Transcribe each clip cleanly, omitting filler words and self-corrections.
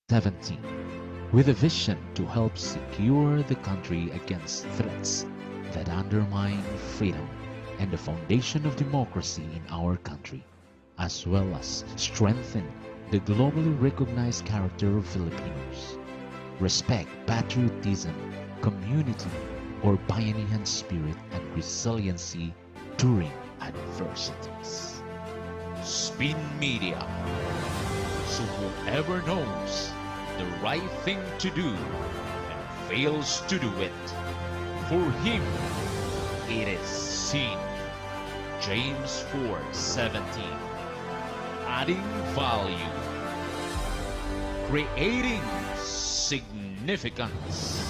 17, with a vision to help secure the country against threats that undermine freedom and the foundation of democracy in our country, as well as strengthen the globally recognized character of Filipinos. Respect, patriotism, community, or bayanihan spirit and resiliency during adversities. Spin Media. So whoever knows the right thing to do and fails to do it, for him it is sin. James 4:17. Adding value, creating significance.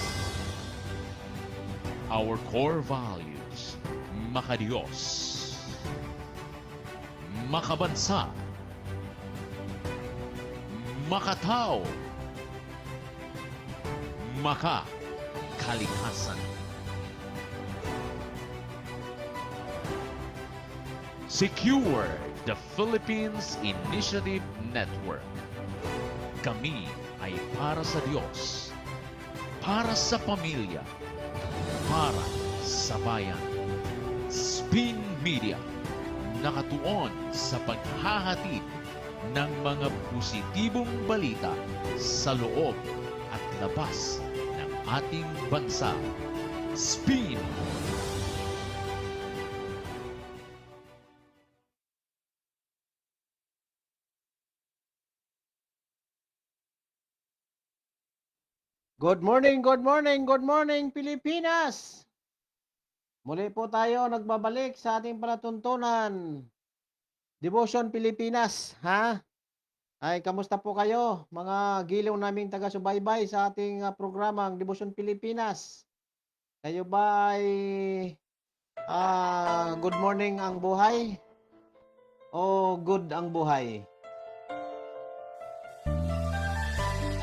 Our core values: makadiyos, makabansa, makatao, makakalikasan. Secure the Philippines Initiative Network. Kami ay para sa Diyos, para sa pamilya, para sa bayan. Spin Media, nakatuon sa paghahatid ng mga positibong balita sa loob at labas ng ating bansa. Spin! Good morning, good morning, good morning Pilipinas! Muli po tayo nagbabalik sa ating palatuntunan. Devotion Pilipinas, ha? Ay, kamusta po kayo, mga giliw naming taga-subaybay sa ating programang Devotion Pilipinas? Kayo ba ay good morning ang buhay? O good ang buhay?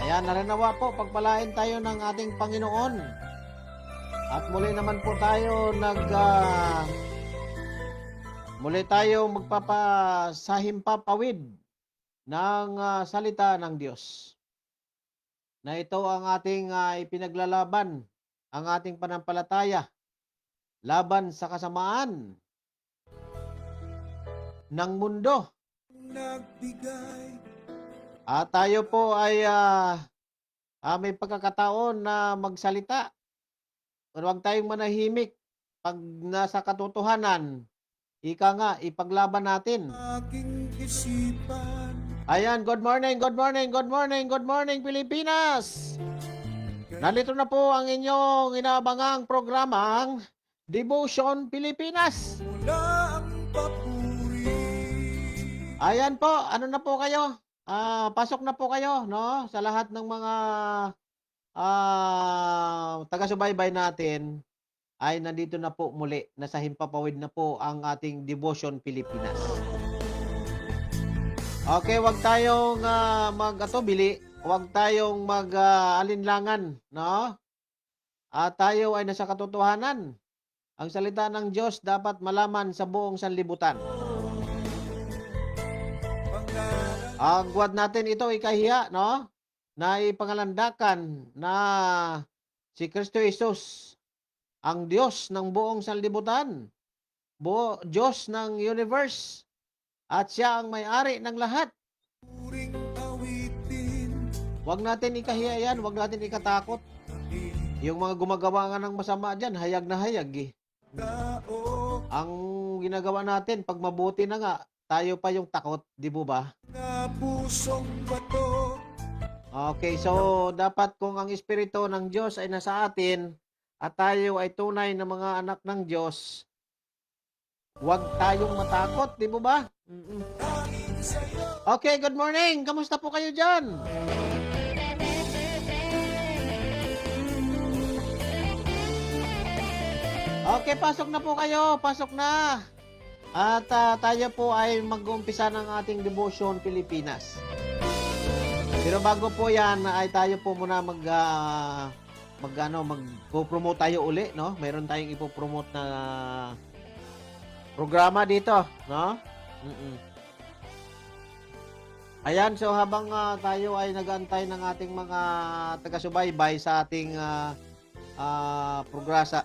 Ayan, naranawa po, pagpalain tayo ng ating Panginoon. At muli naman po tayo muli tayo magpapasahimpapawid ng salita ng Diyos. Na ito ang ating ipinaglalaban, ang ating panampalataya, laban sa kasamaan ng mundo. At tayo po ay may pagkakataon na magsalita. Huwag tayong manahimik pag nasa katotohanan. Ika nga, ipaglaban natin. Ayan, good morning, good morning, good morning, good morning Pilipinas! Nandito na po ang inyong inaabangang programang Devotion Pilipinas. Ayan po, ano na po kayo? Pasok na po kayo, no? Sa lahat ng mga taga-subaybay natin ay nandito na po muli. Nasa himpapawid na po ang ating Devotion Pilipinas. Okay, wag tayong mag-atubili, wag tayong mag-alinlangan, no? At tayo ay nasa katotohanan. Ang salita ng Diyos dapat malaman sa buong sanlibutan. Agwad natin ito ikahiya, no? Na ipangalandakan na si Kristo Jesus, ang Diyos ng buong sanlibutan, Diyos ng universe, at siya ang may-ari ng lahat. Huwag natin ikahiya yan, huwag natin ikatakot. Yung mga gumagawa nga ng masama dyan, hayag na hayag eh. Ang ginagawa natin, pag mabuti na nga, tayo pa yung takot, di po ba? Okay, so dapat kung ang Espiritu ng Diyos ay nasa atin at tayo ay tunay na mga anak ng Diyos, huwag tayong matakot, di po ba? Okay, good morning! Kamusta po kayo dyan? Okay, pasok na po kayo, pasok na! At tayo po ay mag-uumpisa ng ating Devotion Pilipinas. Pero bago po yan, ay tayo po muna mag-promote tayo uli, no? Meron tayong ipo-promote na programa dito, no? Ayan, so habang tayo ay nag-aantay ng ating mga taga-subaybay sa ating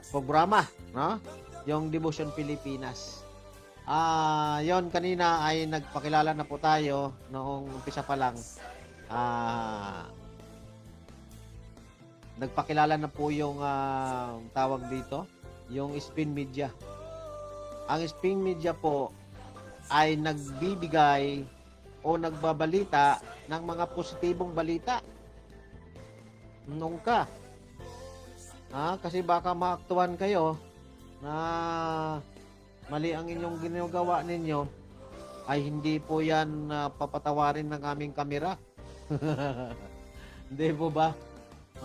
programa, no? Yung Devotion Pilipinas. Yon kanina ay nagpakilala na po tayo noong umpisa pa lang. Nagpakilala na po yung tawag dito, yung Spin Media. Ang Spin Media po ay nagbibigay o nagbabalita ng mga positibong balita. Nung ka. Kasi baka maaktuhan kayo na mali ang inyong ginagawa ninyo, ay hindi po yan papatawarin ng aming kamera. Hindi po ba?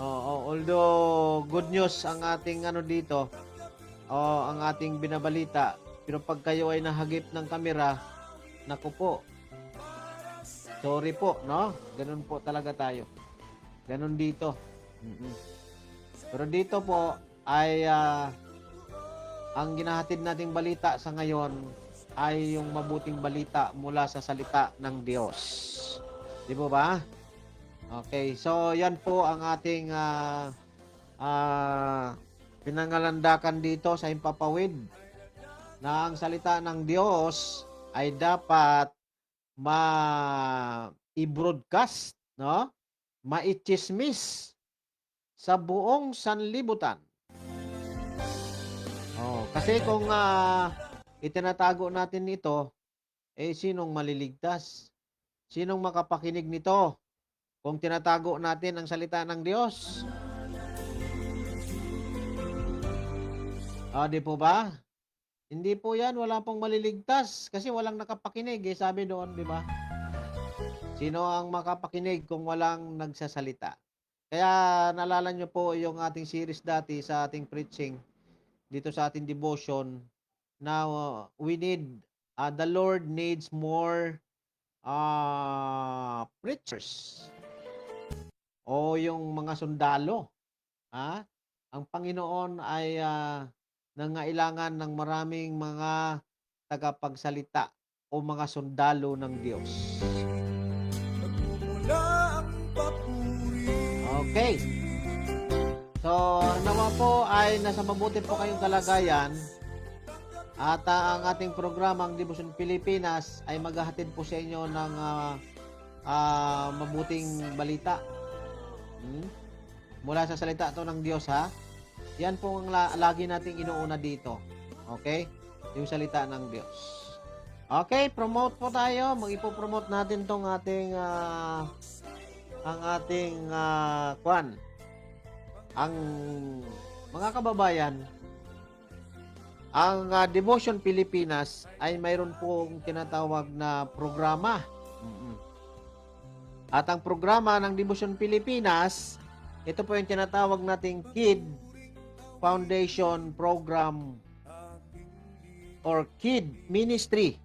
Although good news ang ating dito, ang ating binabalita, pero pag kayo ay nahagip ng kamera, naku po, sorry po, no? Ganun po talaga tayo. Ganun dito. Pero dito po ay ang ginahatid nating balita sa ngayon ay yung mabuting balita mula sa salita ng Diyos. Di po ba? Okay, so yan po ang ating pinangalandakan dito sa Himpapawid, na ang salita ng Diyos ay dapat i-broadcast, no? Maichismis sa buong sanlibutan. Kasi kung itinatago natin ito, sinong maliligtas? Sinong makapakinig nito kung tinatago natin ang salita ng Diyos? Di po ba? Hindi po yan, wala pong maliligtas kasi walang nakapakinig, sabi doon, di ba? Sino ang makapakinig kung walang nagsasalita? Kaya naalala nyo po yung ating series dati sa ating preaching, dito sa ating devotion, na the Lord needs more preachers o yung mga sundalo. Ang Panginoon ay nangailangan ng maraming mga tagapagsalita o mga sundalo ng Diyos. Okay. So, nawa po ay nasa mabuti po kayong kalagayan, at ang ating programang Devotion Pilipinas ay maghahatid po sa inyo ng mabuting balita mula sa salita to ng Diyos, ha? Yan po ang lagi nating inuuna dito. Okay? Yung salita ng Diyos. Okay, promote po tayo. Mag-ipo-promote natin tong ating ang ating ang mga kababayan. Ang Devotion Pilipinas ay mayroon pong tinatawag na programa. At ang programa ng Devotion Pilipinas, ito po yung tinatawag nating KID Foundation Program or KID Ministry.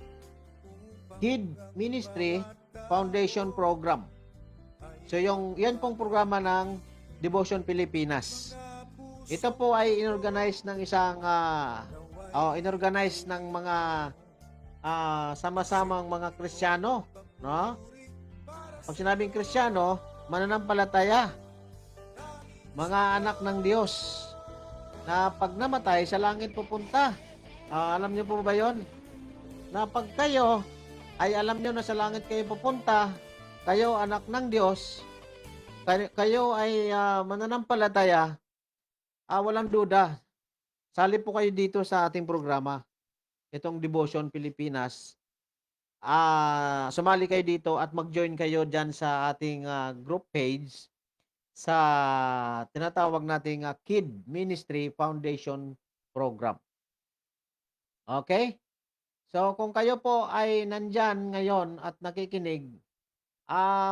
KID Ministry Foundation Program. So yan pong programa ng Devotion Pilipinas. Ito po ay inorganize ng isang inorganize ng mga sama-samang mga Kristiyano, no? Pag sinabing Kristiyano, mananampalataya, mga anak ng Diyos, na pag namatay sa langit pupunta. Alam niyo po ba yon? Na pag kayo ay alam niyo na sa langit kayo pupunta, kayo anak ng Diyos, kayo ay mananampalataya, walang duda, sali po kayo dito sa ating programa, itong Devotion Pilipinas. Sumali kayo dito at mag-join kayo dyan sa ating group page sa tinatawag nating KID Ministry Foundation Program. Okay? So, kung kayo po ay nandyan ngayon at nakikinig,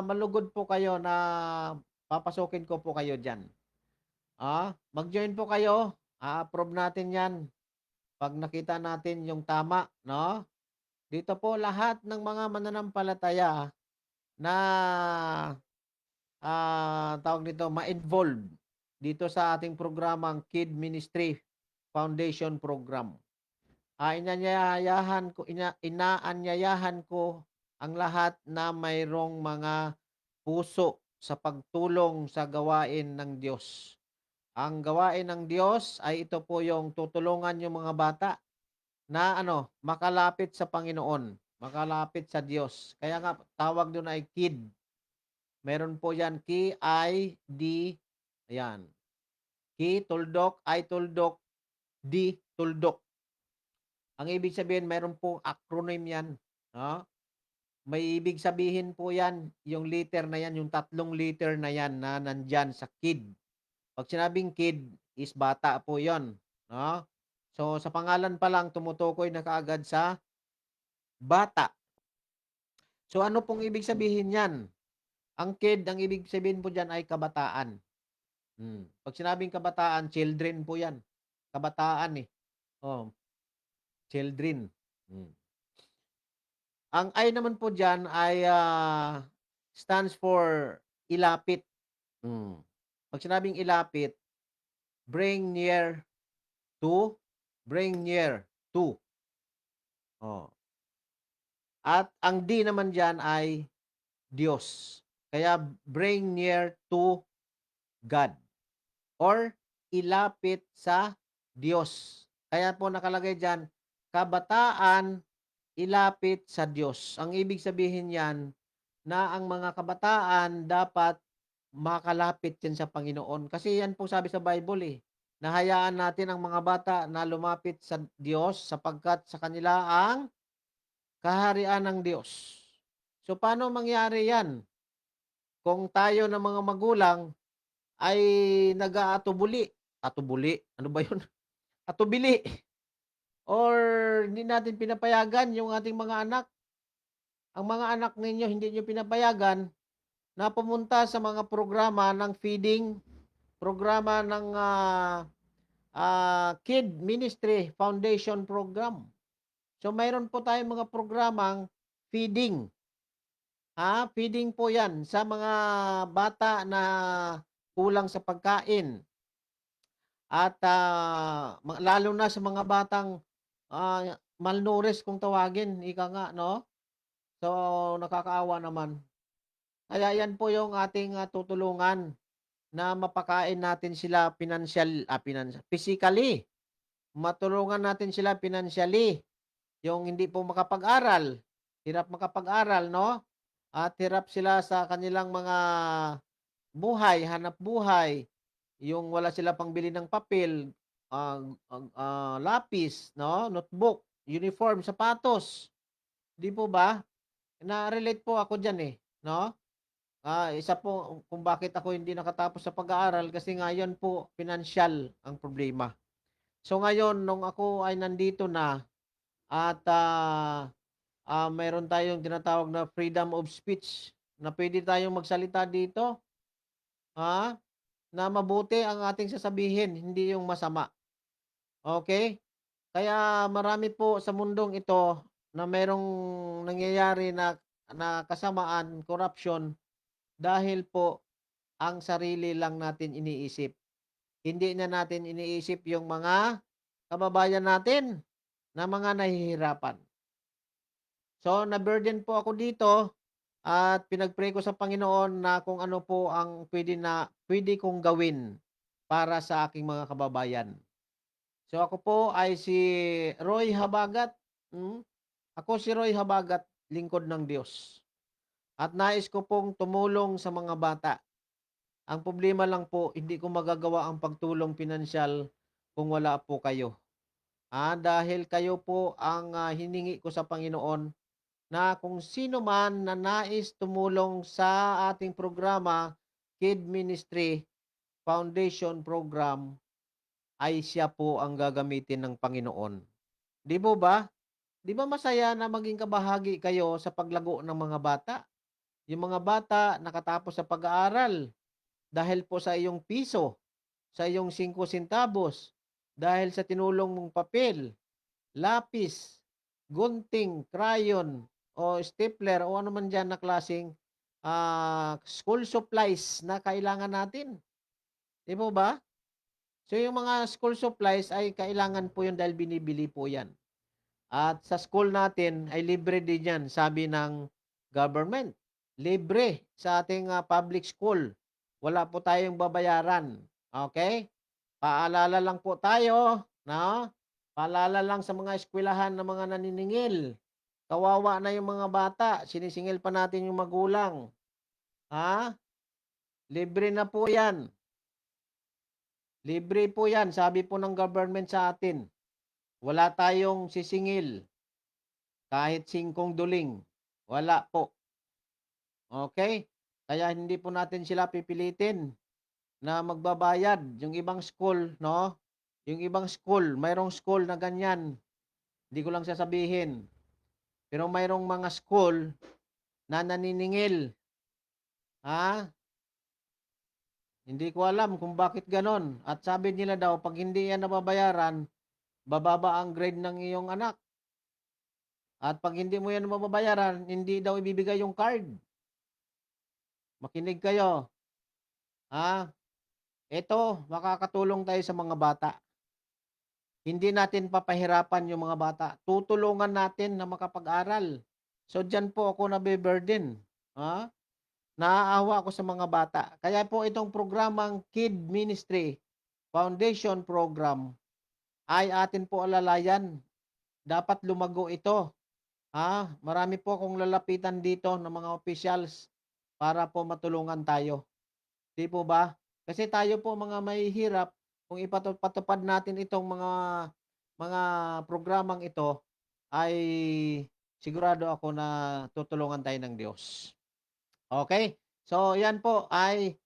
malugod po kayo na papasukin ko po kayo dyan. Mag-join po kayo. Approve natin yan pag nakita natin yung tama, no? Dito po lahat ng mga mananampalataya na tawag nito, ma-involve dito sa ating programang KID Ministry Foundation Program. Inaanyayahan ko ang lahat na mayroong mga puso sa pagtulong sa gawain ng Diyos. Ang gawain ng Diyos ay ito po yung tutulungan yung mga bata na makalapit sa Panginoon, makalapit sa Diyos. Kaya nga tawag doon ay kid. Meron po 'yan KID. Ayan. Ki tuldok, I tuldok, D tuldok. Ang ibig sabihin meron pong acronym 'yan, no? May ibig sabihin po 'yan, yung liter na 'yan, yung 3 liter na 'yan na nandiyan sa kid. Pag sinabing kid is bata po 'yon, no? So sa pangalan pa lang tumutukoy na kaagad sa bata. So ano pong ibig sabihin niyan? Ang kid, ang ibig sabihin po diyan ay kabataan. Pag sinabing kabataan, children po 'yan. Kabataan, eh. Oh, children. Hmm. Ang I naman po diyan ay, stands for ilapit. Hmm. Pag sinabing ilapit, bring near to, bring near to. Oh. At ang D naman diyan ay Diyos. Kaya bring near to God or ilapit sa Diyos. Kaya po nakalagay diyan, kabataan ilapit sa Diyos. Ang ibig sabihin niyan na ang mga kabataan dapat makalapit yan sa Panginoon. Kasi yan po sabi sa Bible eh, na hayaan natin ang mga bata na lumapit sa Diyos sapagkat sa kanila ang kaharian ng Diyos. So paano mangyari yan? Kung tayo ng mga magulang ay nag-aatubuli, atubuli, ano ba yun? Atubili. Or hindi natin pinapayagan yung ating mga anak. Ang mga anak ninyo hindi niyo pinapayagan na pumunta sa mga programa ng feeding, programa ng Kid Ministry Foundation Program. So mayroon po tayong mga programang feeding. Feeding po 'yan sa mga bata na kulang sa pagkain. At lalo na sa mga batang malnourished kung tawagin, ika nga, no? So nakakaawa naman. Kaya yan po yung ating tutulungan na mapakain natin sila physically. Matulungan natin sila financially. Yung hindi po makapag-aral, hirap makapag-aral, no? At hirap sila sa kanilang mga buhay, hanap buhay. Yung wala sila pangbili ng papel, lapis, no? Notebook, uniform, sapatos. Di po ba? Na-relate po ako diyan eh, no? Isa po kung bakit ako hindi nakatapos sa pag-aaral kasi ngayon po financial ang problema. So ngayon nung ako ay nandito na at mayroon tayong tinatawag na freedom of speech na pwede tayong magsalita dito, na mabuti ang ating sasabihin, hindi yung masama. Okay? Kaya marami po sa mundong ito na merong nangyayari na kasamaan, corruption, dahil po ang sarili lang natin iniisip. Hindi na natin iniisip yung mga kababayan natin na mga nahihirapan. So, na-burden po ako dito at pinag-pray ko sa Panginoon na kung ano po ang pwede kong gawin para sa aking mga kababayan. So, ako po ay si Roy Habagat. Ako si Roy Habagat, lingkod ng Diyos. At nais ko pong tumulong sa mga bata. Ang problema lang po, hindi ko magagawa ang pagtulong pinansyal kung wala po kayo. Dahil kayo po ang hiningi ko sa Panginoon na kung sino man na nais tumulong sa ating programa, Kid Ministry Foundation Program, ay siya po ang gagamitin ng Panginoon. Di po ba? Di ba masaya na maging kabahagi kayo sa paglago ng mga bata? Yung mga bata nakatapos sa pag-aaral dahil po sa iyong piso, sa iyong 5 centavos, dahil sa tinulong mong papel, lapis, gunting, crayon, o stapler, o ano man dyan na klaseng school supplies na kailangan natin. Di po ba? So yung mga school supplies ay kailangan po yun dahil binibili po yan. At sa school natin ay libre din yan, sabi ng government. Libre sa ating public school. Wala po tayong babayaran. Okay? Paalala lang po tayo, no? Paalala lang sa mga eskwelahan ng mga naniningil. Kawawa na yung mga bata, sinisingil pa natin yung magulang. Ha? Libre na po 'yan. Libre po 'yan, sabi po ng government sa atin. Wala tayong sisingil kahit singkong duling. Wala po. Okay? Kaya hindi po natin sila pipilitin na magbabayad. Yung ibang school, no? Yung ibang school, mayroong school na ganyan. Hindi ko lang sasabihin. Pero mayroong mga school na naniningil. Ha? Hindi ko alam kung bakit ganon. At sabi nila daw, pag hindi yan nababayaran, bababa ang grade ng iyong anak. At pag hindi mo yan mababayaran, hindi daw ibibigay yung card. Makinig kayo. Ha? Ito, makakatulong tayo sa mga bata. Hindi natin papahirapan yung mga bata. Tutulungan natin na makapag-aral. So, dyan po ako nabiburden. Ha? Naaawa ako sa mga bata. Kaya po itong programang Kid Ministry Foundation Program ay atin po alalayan. Dapat lumago ito. Ha? Marami po akong lalapitan dito ng mga officials para po matulungan tayo. Di po ba? Kasi tayo po mga mahihirap, kung ipatupad natin itong mga programang ito, ay sigurado ako na tutulungan tayo ng Diyos. Okay? So, yan po ay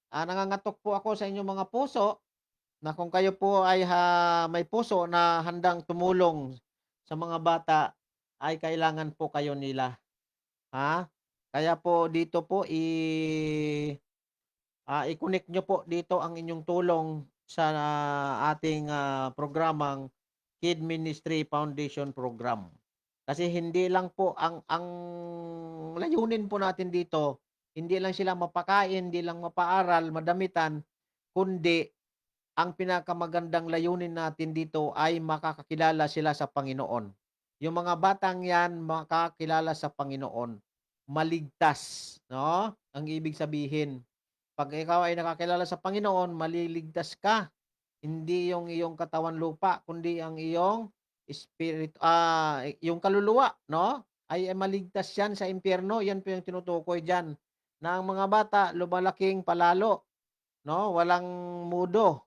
nangangatok po ako sa inyong mga puso na kung kayo po ay may puso na handang tumulong sa mga bata, ay kailangan po kayo nila. Ha? Kaya po dito po i-connect nyo po dito ang inyong tulong sa ating programang Kid Ministry Foundation Program. Kasi hindi lang po ang layunin po natin dito, hindi lang sila mapakain, hindi lang mapaaral, madamitan, kundi ang pinakamagandang layunin natin dito ay makakakilala sila sa Panginoon. Yung mga batang yan makakilala sa Panginoon, maligtas, no? Ang ibig sabihin, pag ikaw ay nakakilala sa Panginoon, maliligtas ka. Hindi yung iyong katawan lupa, kundi ang iyong spirit, yung kaluluwa, no? Ay maligtas yan sa impyerno. Yan po yung tinutukoy diyan. Na ang mga bata lumalaking palalo, no? Walang mudo.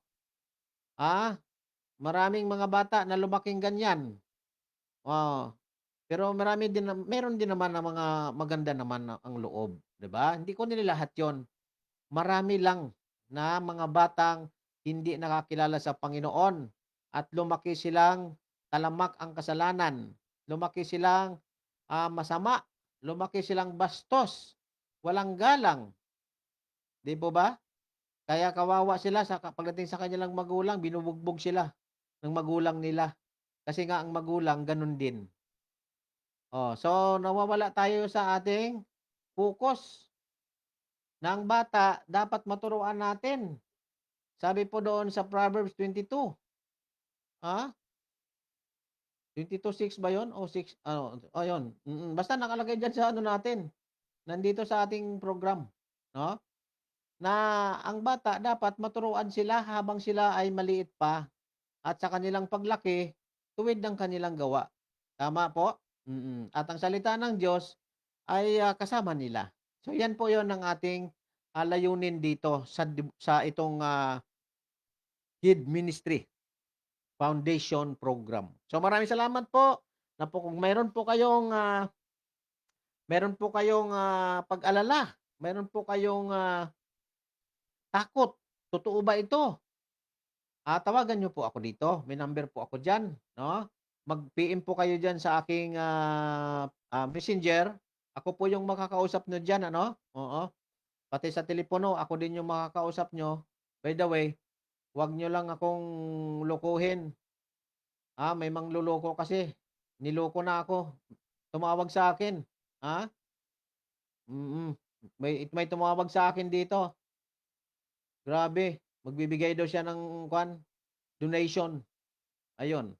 Maraming mga bata na lumaking ganyan. Oh, pero meron din naman na mga maganda naman ang loob, 'di ba? Hindi ko nilalahat 'yon. Marami lang na mga batang hindi nakakilala sa Panginoon at lumaki silang talamak ang kasalanan. Lumaki silang masama. Lumaki silang bastos. Walang galang. Di po ba? Kaya kawawa sila pagdating sa kanilang magulang, binubugbog sila ng magulang nila. Kasi nga ang magulang ganun din. So nawawala tayo sa ating focus. Na ang bata dapat maturuan natin. Sabi po doon sa Proverbs 22. 22:6 ba 'yon o 6 ano, yun. Basta nakalagay diyan sa ano natin, nandito sa ating program, no? Na ang bata dapat maturuan sila habang sila ay maliit pa at sa kanilang paglaki, tuwid ang kanilang gawa. Tama po? At ang salita ng Diyos ay kasama nila. So yan po 'yon ang ating layunin dito sa itong Kid Ministry Foundation Program. So maraming salamat po na po kung meron po kayong pag-alala, meron po kayong takot, totoo ba ito? Tawagan niyo po ako dito, may number po ako diyan, no? Mag-PM po kayo diyan sa aking Messenger. Ako po yung makakausap niyo diyan, ano? Oo. Pati sa telepono, ako din yung makakausap niyo. By the way, wag niyo lang akong lokohin. May mangloloko kasi. Niloko na ako. Tumawag sa akin. May tumawag sa akin dito. Grabe. Magbibigay daw siya ng donation. Ayun.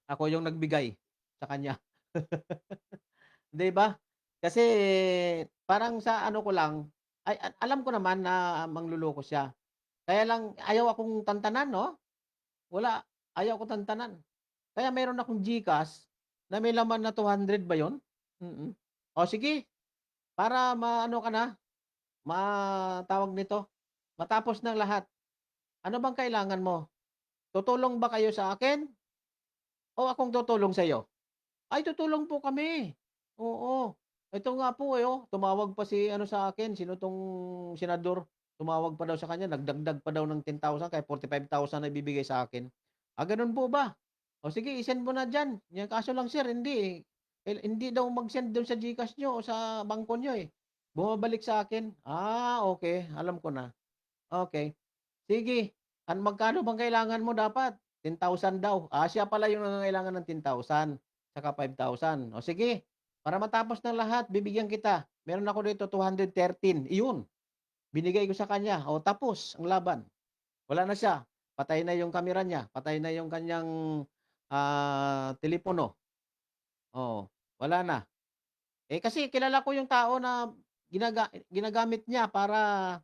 Ako yung nagbigay sa kanya. 'Di ba? Kasi parang sa ano ko lang, ay alam ko naman na mangloloko siya. Kaya lang ayaw akong tantanan 'no, wala, ayaw ko tantanan. Kaya meron akong GCash na may laman na 200 ba yun? O sige, para maano ka na, tawag nito, matapos ng lahat, ano bang kailangan mo? Tutulong ba kayo sa akin o akong tutulong sa'yo? Ay tutulong po kami. Oo. Ito nga po, tumawag pa si ano sa akin, sino 'tong senador, tumawag pa daw sa kanya, nagdagdag pa daw ng 10,000 kaya 45,000 na ibibigay sa akin. Ah, gano'n po ba? O sige i-send mo na diyan. Yan kaso lang sir hindi, hindi daw mag-send dun sa GCash niyo o sa bangko niyo, eh. Bumabalik sa akin. Ah, okey, alam ko na. Okey. Sige, magkano bang kailangan mo dapat? 10,000 daw. Ah, siya pala yung nangangailangan ng 10,000 saka 5,000. O sige, para matapos ng lahat bibigyan kita. Meron ako dito 213, iyon, binigay ko sa kanya. O tapos ang laban. Wala na siya, patay na yung kamera niya, patay na yung kanyang, telepono. Oo, wala na. Eh, kasi kilala ko yung tao na ginagamit niya para,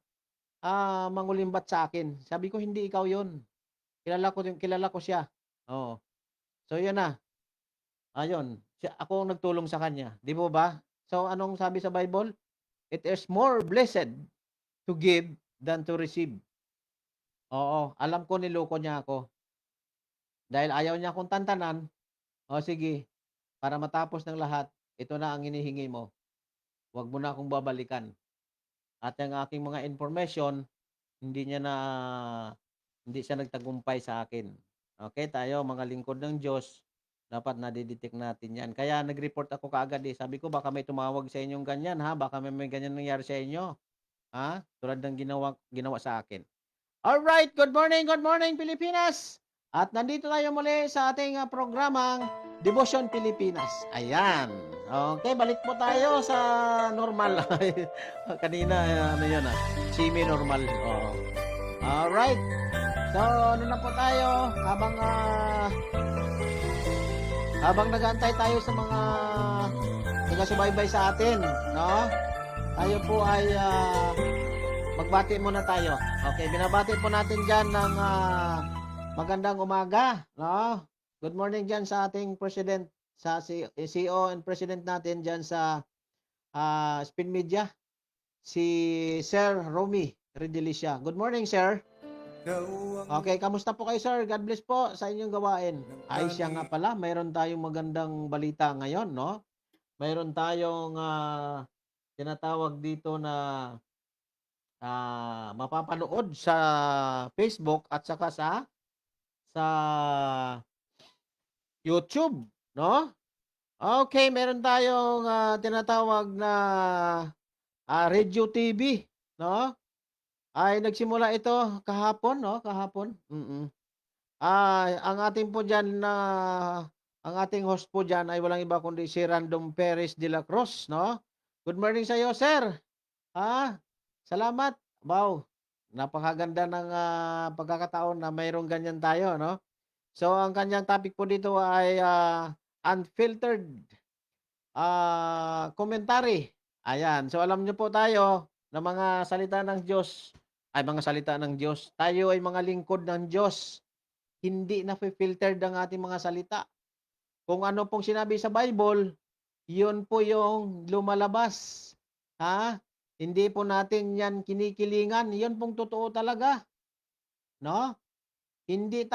mangulimbat sa akin. Sabi ko, "Hindi ikaw yun." Kilala ko siya. Oo. So yun na, ayun, ako ang nagtulong sa kanya, 'di po ba? So anong sabi sa Bible? It is more blessed to give than to receive. Oo, alam ko niloko niya ako. Dahil ayaw niya akong tantanan, o sige, para matapos ng lahat, ito na ang hinihingi mo, 'wag mo na akong babalikan at ang aking mga information hindi niya na hindi siya nagtagumpay sa akin. Okay, tayo mga lingkod ng Diyos, dapat nade-detect natin 'yan. Kaya nag-report ako kaagad, eh. Sabi ko, "Baka may tumawag sa inyong ganyan, ha? Baka may ganyan nangyari sa inyo, ha? Tulad ng ginawa ginawa sa akin." Alright, good morning Pilipinas! At nandito tayo muli sa ating, programang Devotion Pilipinas. Ayan, okay, balik po tayo sa normal. Kanina, ano 'yun, semi-normal, oo. Alright. So, ano na po tayo habang nag-aantay tayo sa mga taga-subaybay sa atin, 'no? Tayo po ay, magbati muna tayo. Okay, binabati po natin diyan ng, magandang umaga, 'no? Good morning diyan sa ating president, sa CEO and president natin diyan sa, Spin Media, si Sir Romy Redelicia. Good morning, sir. Okay, kamusta po kayo, sir? God bless po sa inyong gawain. Ay, siya nga pala, mayroon tayong magandang balita ngayon, no? Mayroon tayong, tinatawag dito na, mapapanood sa Facebook at saka sa YouTube, no? Okay, meron tayong, tinatawag na, Radio TV, no? Ay nagsimula ito kahapon, 'no, kahapon, ang ating po diyan na ang ating host po diyan ay walang iba kundi si Random Perez de la Cruz, 'no? Good morning sa iyo, sir. Salamat. Wow, napakaganda ng, pagkakataon na mayroong ganyan tayo, no? So, ang kanyang topic po dito ay, unfiltered, commentary. Ayan, so alam niyo po tayo na mga salita ng Diyos ay mga salita ng Diyos. Tayo ay mga lingkod ng Diyos. Hindi nafi-filtered ang ating mga salita. Kung ano pong sinabi sa Bible, yun po yung lumalabas. Ha? Hindi po natin yan kinikilingan. Yun pong totoo talaga. No? Hindi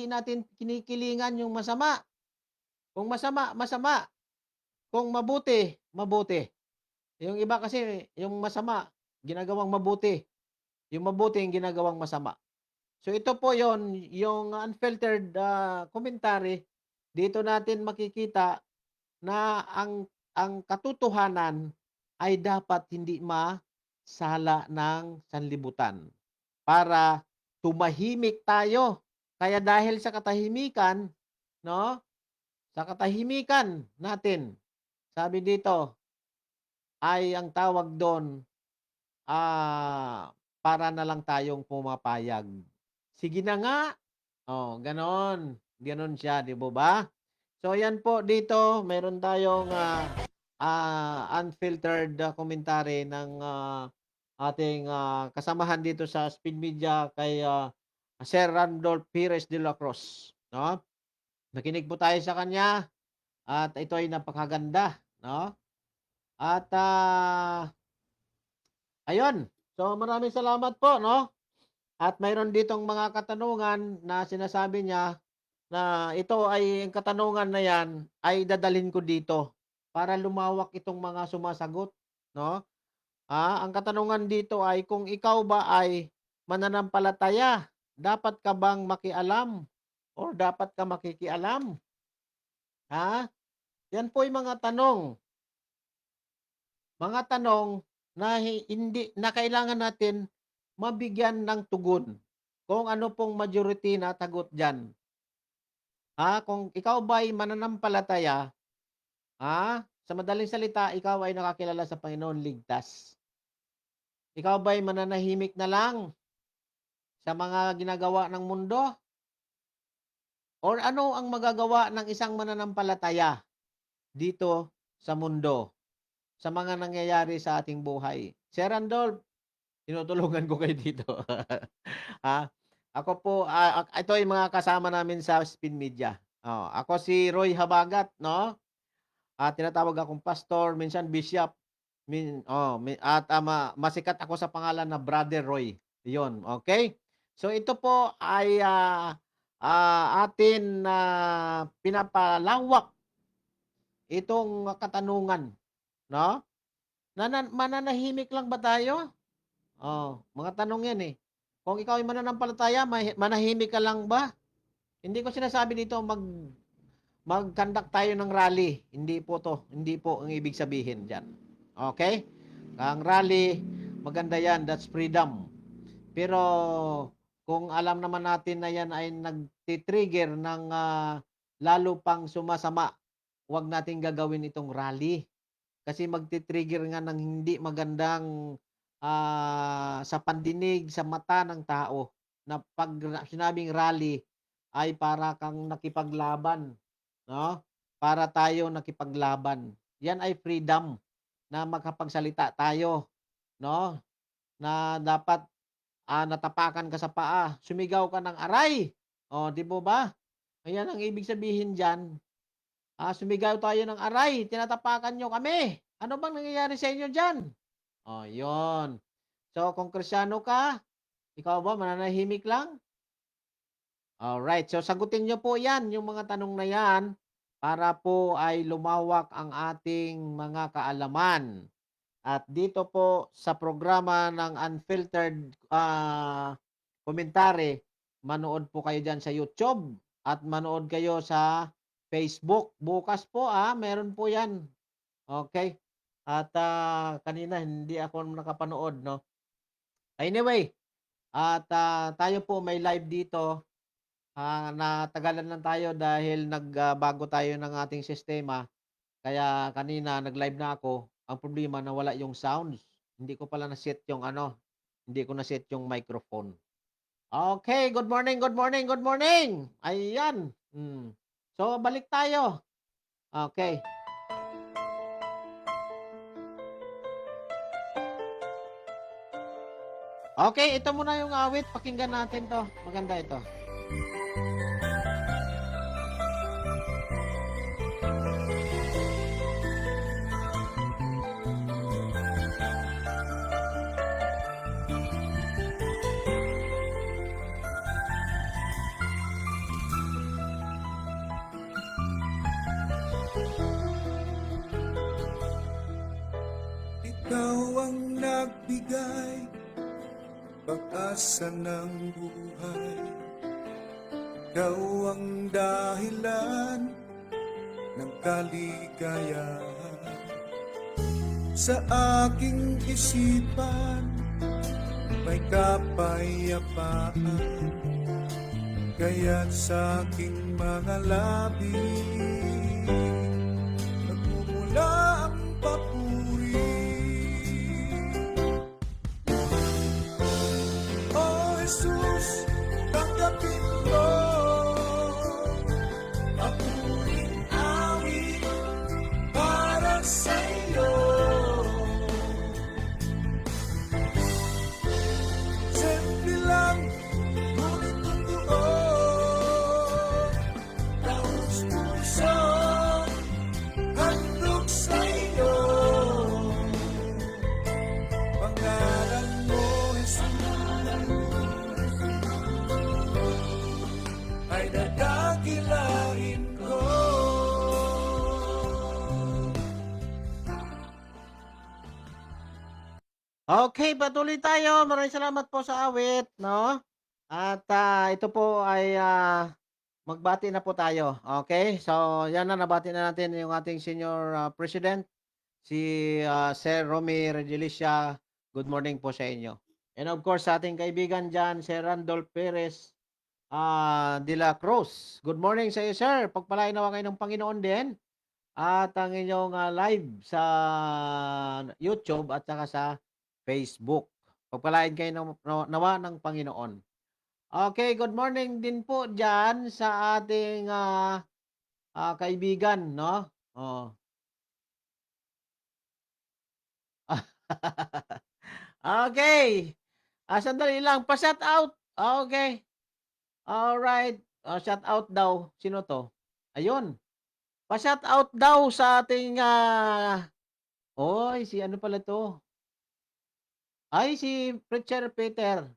natin kinikilingan yung masama. Kung masama, masama. Kung mabuti, mabuti. Yung iba kasi, yung masama, ginagawang mabuti. Yung mabuti, yung ginagawang masama. So ito po yon, yung unfiltered, commentary. Dito natin makikita na ang katotohanan ay dapat hindi masala ng sanlibutan para tumahimik tayo. Kaya dahil sa katahimikan, no? Sa katahimikan natin, sabi dito, ay ang tawag doon, para na lang tayong pumapayag. Sige na nga. Oh, gano'n. Gano'n siya, 'di po ba? So, yan po dito, meron tayong, unfiltered commentary ng ating kasamahan dito sa Speed Media kay Sir Randolph Pires de la Cruz, no? Nakinig po tayo sa kanya at ito ay napakaganda, no? At ayun. So maraming salamat po, no? At mayroon ditong mga katanungan na sinasabi niya na ito ay ang katanungan na yan ay dadalhin ko dito para lumawak itong mga sumasagot, no? Ang katanungan dito ay kung ikaw ba ay mananampalataya, dapat ka bang makialam or dapat ka makikialam? Ha? Yan po yung mga tanong. Mga tanong na hindi na kailangan natin mabigyan ng tugon. Kung ano pong majority na tagot diyan. Kung ikaw ba ay mananampalataya, sa madaling salita, ikaw ay nakakilala sa Panginoon, ligtas. Ikaw ba ay mananahimik na lang sa mga ginagawa ng mundo? Or ano ang magagawa ng isang mananampalataya dito sa mundo, sa mga nangyayari sa ating buhay? Sir Randolph, tinutulungan ko kayo dito. Ako po, ito ay mga kasama namin sa Spin Media. Ako si Roy Habagat, no? Tinatawag akong pastor, minsan bishop, at masikat ako sa pangalan na Brother Roy. 'Yon, okay? So ito po ay atin na pinapalawak itong katanungan, no? Mananahimik lang ba tayo? Mga tanong 'yan eh. Kung ikaw ay mananampalataya, manahimik ka lang ba? Hindi ko sinasabi dito mag-conduct tayo ng rally. Hindi po ang ibig sabihin diyan. Okay? Ang rally, maganda 'yan, that's freedom. Pero kung alam naman natin na 'yan ay nagti-trigger ng lalo pang sumasama, huwag nating gagawin itong rally. Kasi magti-trigger nga ng hindi magandang sa pandinig, sa mata ng tao, na pag sinabing rally ay para kang nakipaglaban, no? Para tayo nakipaglaban. Yan ay freedom na makapagsalita tayo, no? Na dapat natapakan ka sa paa, sumigaw ka ng aray. Di po ba? Ayan ang ibig sabihin diyan. Sumigaw tayo ng aray, tinatapakan nyo kami. Ano bang nangyayari sa inyo diyan? Yun. So, kung Kristiyano ka, ikaw ba mananahimik lang? Alright. So, sagutin nyo po yan, yung mga tanong na yan, para po ay lumawak ang ating mga kaalaman. At dito po sa programa ng Unfiltered Commentary, manood po kayo dyan sa YouTube at manood kayo sa Facebook. Bukas po, meron po yan. Okay? At kanina hindi ako nakapanood, no? Anyway, at tayo po may live dito. Natagalan lang tayo dahil nagbago tayo ng ating sistema. Kaya kanina nag-live na ako. Ang problema nawala yung sounds. Hindi ko pala na-set yung hindi ko na-set yung microphone. Okay, good morning, good morning, good morning. Ayan. So balik tayo. Okay. Okay, ito muna yung awit. Pakinggan natin to. Maganda ito. Ikaw ang nagbigay pag-asa ng buhay. Ikaw ang dahilan ng kaligayahan. Sa aking isipan may kapayapaan, kaya't sa aking mga labi nagmumula ang papuri. Jesus, tanggapin mo papuring awit para sa'yo. Okay, patuloy tayo. Maraming salamat po sa awit, no? At ito po ay magbati na po tayo. Okay? So, yan na, nabati na natin yung ating senior president, si Sir Romy Regilicia. Good morning po sa inyo. And of course, sa ating kaibigan dyan, Sir Randolph Perez de la Cruz. Good morning sa iyo, sir. Pagpalain nawa kayo ng Panginoon din. At ang inyong live sa YouTube at saka sa Facebook. Pagpalain kayo nawa ng Panginoon. Okay, good morning din po dyan sa ating kaibigan, no? Oh. Okay. Sandali lang. Pa-shout out. Okay. Alright. Shout out daw. Sino to? Ayun. Pa-shout out daw sa ating oy, si ano pala to? Ay, si Preacher Peter.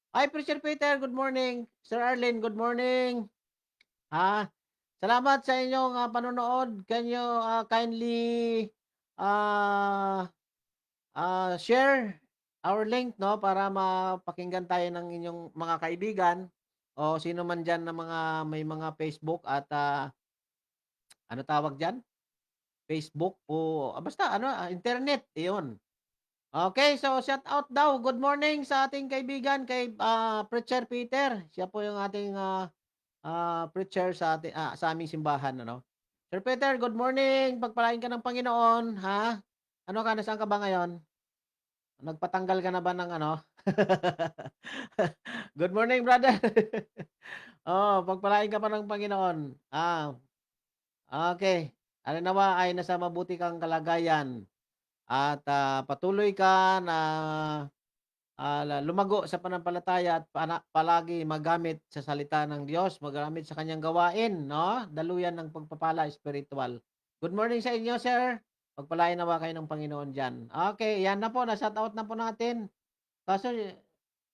Ay, Preacher Peter, good morning. Sir Arlen, good morning. Salamat sa inyong panonood. Can you kindly share our link, no, para mapakinggan tayo ng inyong mga kaibigan o sino man diyan na may mga Facebook at ano tawag diyan? Facebook o basta ano, internet, iyon. Okay, so shout out daw. Good morning sa ating kaibigan kay Preacher Peter. Siya po yung ating preacher sa ating sa aming simbahan, ano. Sir Peter, good morning. Pagpalain ka ng Panginoon, ha? Ano ka, nasaan ka ba ngayon? Nagpatanggal ka na ba ng ano? Good morning, brother. Oh, pagpalain ka pa ng Panginoon. Okay. Ano nawa ay nasa mabuti kang kalagayan at patuloy ka na lumago sa pananampalataya at palagi magamit sa salita ng Diyos, magamit sa kanyang gawain, no? Daluyan ng pagpapala spiritual. Good morning sa inyo, sir. Pagpalain nawa kayo ng Panginoon diyan. Okay, yan na po, na-shout out na po natin. Kaso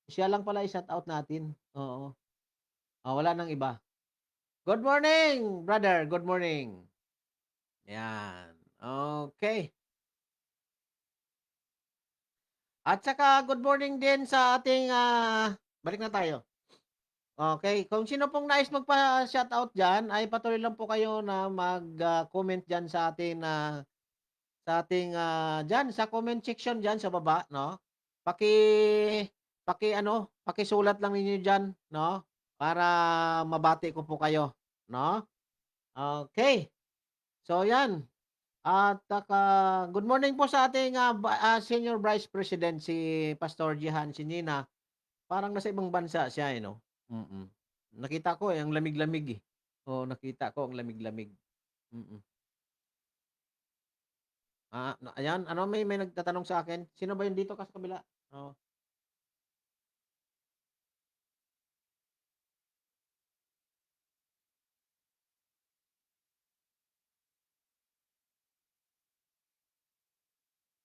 siya lang pala i-shout out natin. Oo. Wala nang iba. Good morning, brother. Good morning. Yan. Okay. At saka good morning din sa ating balik na tayo. Okay, kung sino pong nais magpa-shoutout diyan ay patuloy lang po kayo na mag-comment diyan sa ating diyan sa comment section diyan sa baba, no? Paki pakisulat lang ninyo diyan, no? Para mabati ko po kayo, no? Okay. So 'yan. At good morning po sa ating Senior Vice President si Pastor Jihan Sinina. Parang nasa ibang bansa siya, no? Mm. Nakita ko ang lamig-lamig eh. Oo, nakita ko ang lamig-lamig. Mm. Ayan, ano may nagtatanong sa akin. Sino ba 'yun dito ka sa kabila? Oh.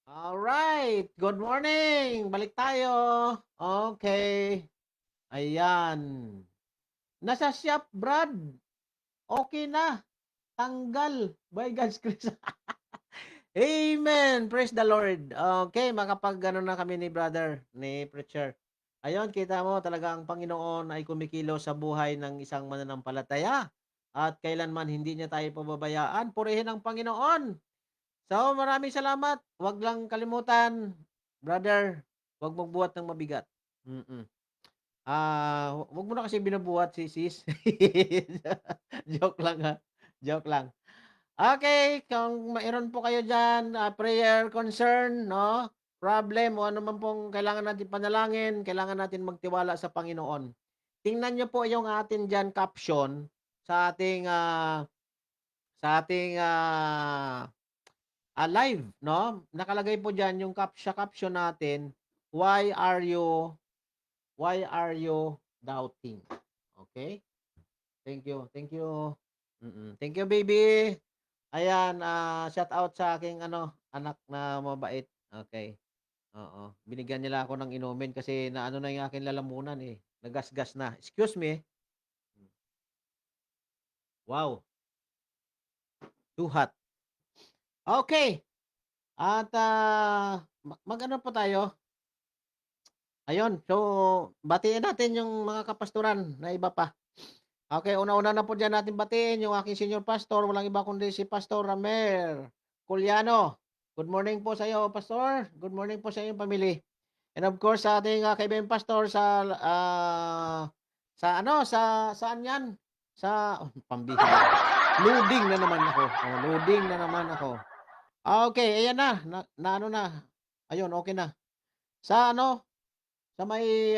Alright, good morning. Balik tayo. Okay. Ayan. Nasa shop, Brad. Okay na. Tanggal. By God's grace. Amen. Praise the Lord. Okay, makapag-ano na kami ni brother, ni preacher. Ayun, kita mo talaga ang Panginoon ay kumikilo sa buhay ng isang mananampalataya. At kailanman hindi niya tayo pababayaan. Purihin ang Panginoon. So, maraming salamat. Huwag lang kalimutan, brother, huwag magbuhat ng mabigat. Huwag mo na kasi binubuhat si sis. Joke lang ha. Joke lang. Okay, kung mayroon po kayo diyan, prayer concern, no? Problem o ano man pong kailangan natin panalangin, kailangan natin magtiwala sa Panginoon. Tingnan niyo po yung atin diyan caption sa ating live, no? Nakalagay po diyan yung caption natin, why are you doubting? Okay? Thank you. Thank you. Thank you, baby. Ayan, shout out sa aking anak na mabait. Okay. Oo. Binigyan nila ako ng inumin kasi naano na yung aking lalamunan eh. Nagasgas na. Excuse me. Wow. Too hot. Okay. At mag-ano po tayo? Ayun, so batiin natin yung mga kapastoran na iba pa. Okay, una-una na po diyan natin batiin yung aking senior pastor, walang iba kundi si Pastor Ramer Culiano. Good morning po sa iyo, Pastor. Good morning po sa iyong family. And of course, sa ating kaibigang pastor sa ano, saan 'yan? Sa pambihira. Loading na naman ako. Oh, loading na naman ako. Okay, ayan na ano na. Ayun, okay na. Sa ano, sa may,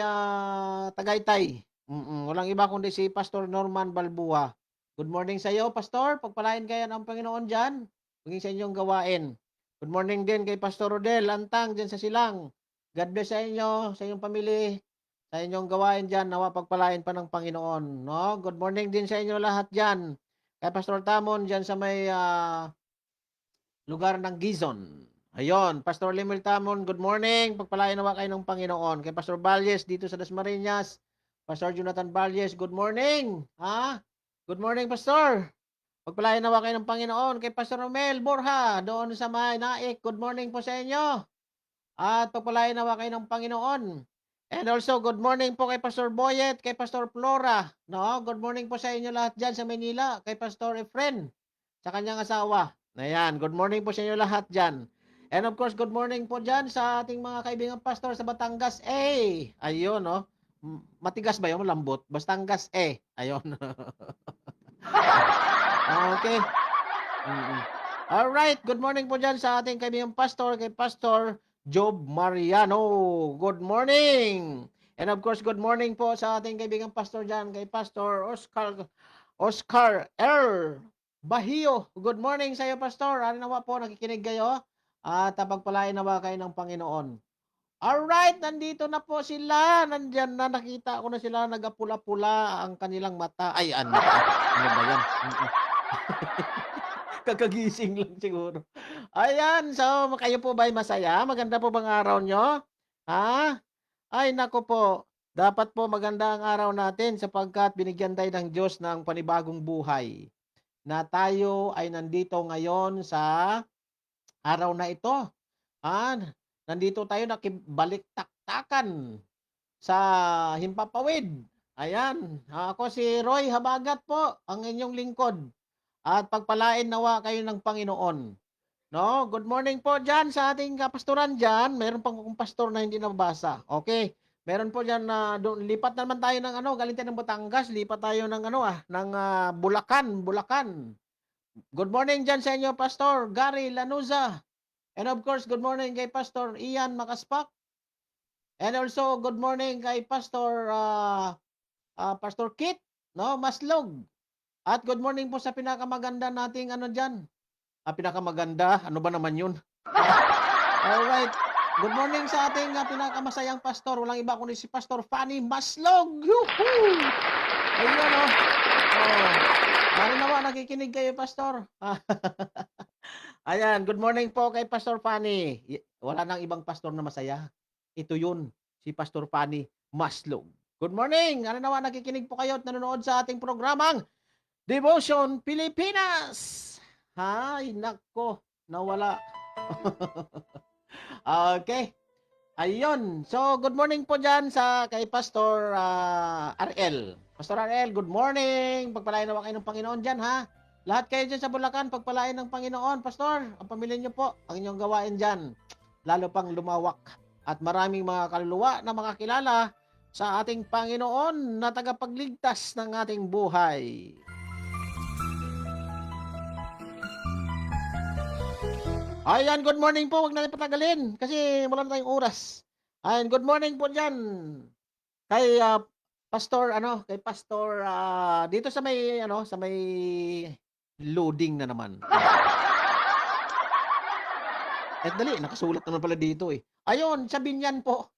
Tagaytay. Walang iba kundi si Pastor Norman Balbua. Good morning sa iyo, Pastor. Pagpalain kayo ng Panginoon diyan, maging sa inyong gawain. Good morning din kay Pastor Rodel Antang diyan sa Silang. God bless sa inyo, sa inyong pamilya, sa inyong gawain diyan. Nawa pagpalain pa ng Panginoon, no? Good morning din sa inyo lahat diyan. Kay Pastor Tamon diyan sa may, lugar ng Gizon. Ayun, Pastor Limil Tamon, good morning. Pagpalain nawa kayo ng Panginoon. Kay Pastor Valles dito sa Dasmariñas. Pastor Jonathan Valles, good morning. Ha? Good morning, Pastor. Pagpalain nawa kayo ng Panginoon. Kay Pastor Romel Borja, doon sa may Naik, good morning po sa inyo. At pagpalain nawa kayo ng Panginoon. And also, good morning po kay Pastor Boyet, kay Pastor Flora. No? Good morning po sa inyo lahat dyan sa Manila. Kay Pastor Efren, sa kanyang asawa. Ayan, good morning po sa inyo lahat dyan. And of course, good morning po dyan sa ating mga kaibigan pastor sa Batangas A. Ayun, no? Matigas ba yun? Lambot? Batangas A. Ayun. Okay. Alright, good morning po dyan sa ating kaibigan pastor, kay Pastor Job Mariano. Good morning! And of course, good morning po sa ating kaibigan pastor dyan, kay Pastor Oscar R. Bahio. Good morning sa iyo, Pastor. Ano nawa po, nakikinig kayo? At pagpalain nawa kayo ng Panginoon. Alright, nandito na po sila. Nandyan na, nakita ko na sila, nagapula-pula ang kanilang mata. Ay, ano ba yan? Kakagising lang siguro. Ayan, so kayo po ba'y masaya? Maganda po bang araw nyo? Ha? Ay, nako po. Dapat po maganda ang araw natin sapagkat binigyan tayo ng Diyos ng panibagong buhay. Na tayo ay nandito ngayon sa araw na ito. Nandito tayo nakibalik-taktakan sa Himpapawid. Ayan, ako si Roy Habagat po, ang inyong lingkod. At pagpalain nawa kayo ng Panginoon. No, good morning po diyan sa ating kapastoran diyan. Meron pang pastor na hindi nabasa. Okay. Meron po diyan na lipat naman tayo ng ano, galing tayo ng Batangas, lipat tayo ng ano ng Bulacan. Good morning diyan sa inyo, Pastor Gary Lanuza. And of course, good morning kay Pastor Ian Makaspak. And also good morning kay Pastor Pastor Kit, no, Maslog. At good morning po sa pinakamaganda nating ano diyan. Pinakamaganda, ano ba naman 'yun? Alright. Good morning sa ating pinakamasayang pastor. Walang iba kundi si Pastor Fanny Maslog. Yuhu! Ayun, oh. Oh. Ano naman, nakikinig kayo, Pastor? Ayan, good morning po kay Pastor Fanny. Wala nang ibang pastor na masaya. Ito yun, si Pastor Fanny Maslog. Good morning! Ano naman, nakikinig po kayo at nanonood sa ating programang Devotion Pilipinas! Ay, nako, nawala. Okay. Ayun. So, good morning po dyan kay Pastor RL. Pastor RL, good morning. Pagpalain nawa kayo ng Panginoon dyan, ha? Lahat kayo dyan sa Bulacan, pagpalain ng Panginoon, Pastor. Ang pamilya niyo po, ang inyong gawain dyan. Lalo pang lumawak. At maraming mga kaluluwa na makakilala sa ating Panginoon na tagapagligtas ng ating buhay. Ayan, good morning po. Huwag na patagalin kasi wala na tayong oras. Ayan, good morning po dyan. Kay Pastor, kay Pastor, dito sa may, sa may loading na naman. Dali, nakasulat naman pala dito eh. Ayun, sa Binyan po.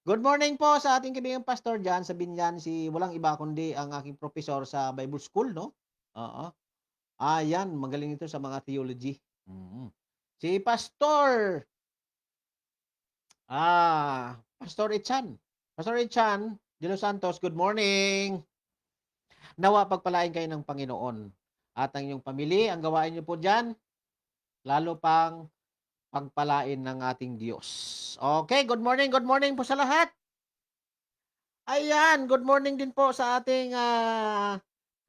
Good morning po sa ating kaibigang pastor dyan sa Binyan, walang iba kundi ang aking professor sa Bible School, no? Oo. Yan, magaling ito sa mga theology. Si Pastor Pastor Echan. Pastor Echan de los Santos, good morning. Nawa pagpalain kayo ng Panginoon at ang inyong pamilya, ang gawain niyo po diyan, lalo pang pagpalain ng ating Diyos. Okay, good morning po sa lahat. Ayan, good morning din po sa ating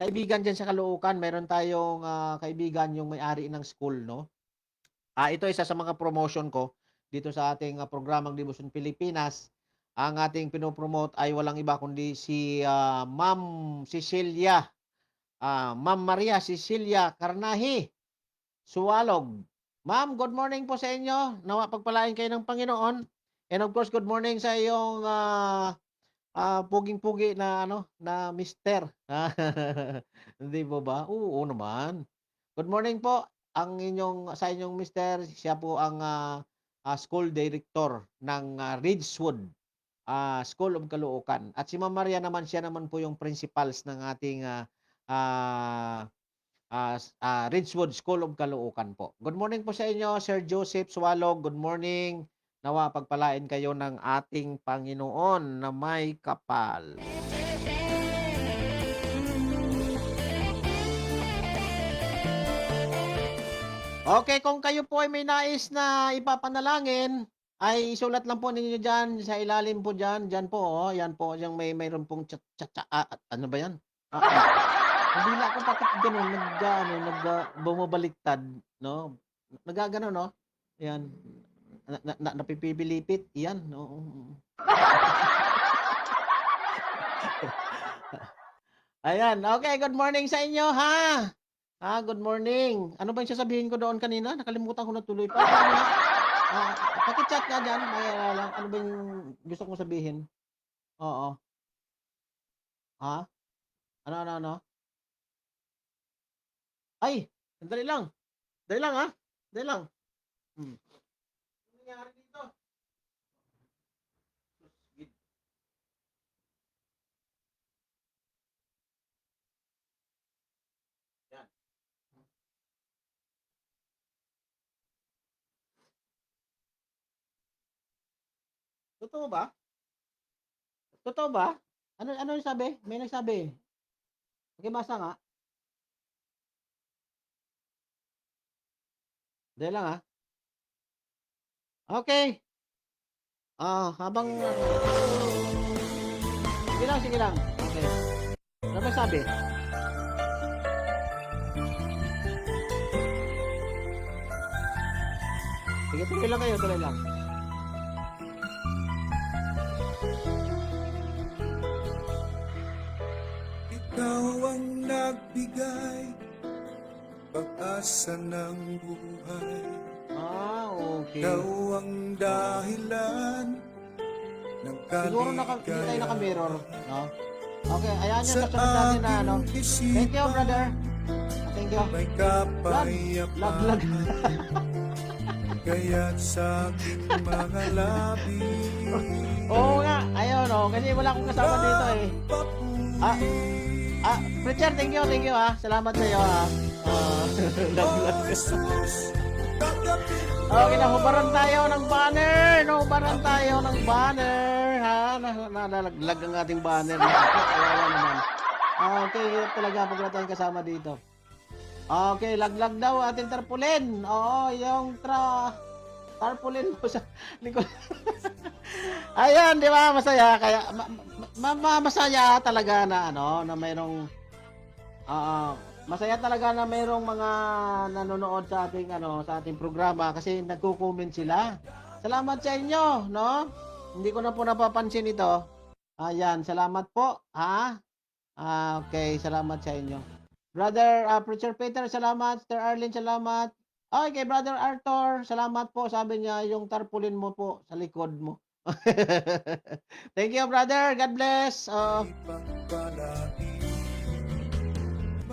kaibigan dyan sa Caloocan. Meron tayong kaibigan yung may-ari ng school, no? Ito isa sa mga promotion ko dito sa ating programang Devotion Pilipinas. Ang ating pinopromote ay walang iba kundi si Ma'am Cecilia, Ma'am Maria Cecilia Carnahi Suwalog. Ma'am, good morning po sa inyo. Nawa pagpalain kayo ng Panginoon. And of course, good morning sa iyong puging-pugi na na mister. Hindi po ba? Oo naman. Good morning po sa inyong mister. Siya po ang school director ng Ridgewood School of Caloocan. At si Ma'am Maria naman, siya naman po yung principals ng ating Ridgewood School of Caloocan po. Good morning po sa inyo, Sir Joseph Swalog. Good morning. Nawa pagpalain kayo ng ating Panginoon na may kapal. Okay, kung kayo po ay may nais na ipapanalangin, ay isulat lang po ninyo dyan, sa ilalim po dyan, dyan po, yan po, yung mayroon pong ano ba yan? Hindi na ako bakit gano'n, bumabaliktad, no? Nagagano, no? Yan. Napipibilipit, yan, no? Ayan, okay, good morning sa inyo, ha? Good morning. Ano ba yung sasabihin ko doon kanina? Nakalimutan ko na tuloy pa. Paki-chat nga dyan, may lang. Ano ba yung gusto kong sabihin? Oo. Ha? Ano? Ay, sandali lang. Dali lang, ha? Dali lang. Ano nangyari dito? Yan. Totoo ba? Totoo ba? Ano yung sabi? May nagsabi. Okay, basa nga. Dali lang, ha? Okay. Habang sige lang. Okay. Ano ba sabi? Sige, tuloy lang kayo, tuloy lang. Ikaw ang nagbigay pag-asa ng buhay. Okay. Ikaw ang dahilan ng Siguro hindi tayo kaligayahan. naka-mirror, no? Okay, ayan yung Sa kasunod natin na ano. aking Thank you, brother. Thank you. may kapayapaan. Lag. Kaya't sa aking mga labi Oo nga, ayun, no? Kasi wala akong kasama dito, eh. Preacher, thank you, ha. Salamat sa iyo, ha. Lag. Okay, nahubaran tayo ng banner, ha. Nalaglag ang ating banner. Kawawa naman. Okay, hirap talaga pag wala tayong kasama dito. Okay, laglag daw ating tarpaulin. Oo, yung tarpaulin mo sa likod. Ayan, di ba? Masaya. Kaya, masaya talaga na, na mayroong, masaya talaga na mayroong mga nanonood sa ating, sa ating programa kasi nagko-comment sila. Salamat sa inyo, no? Hindi ko na po napapansin ito. Ayan, salamat po, ha? Okay, salamat sa inyo. Brother Preacher Peter, salamat. Sister Arlene, salamat. Okay, Brother Arthur, salamat po. Sabi niya, yung tarpaulin mo po sa likod mo. Thank you, brother. God bless.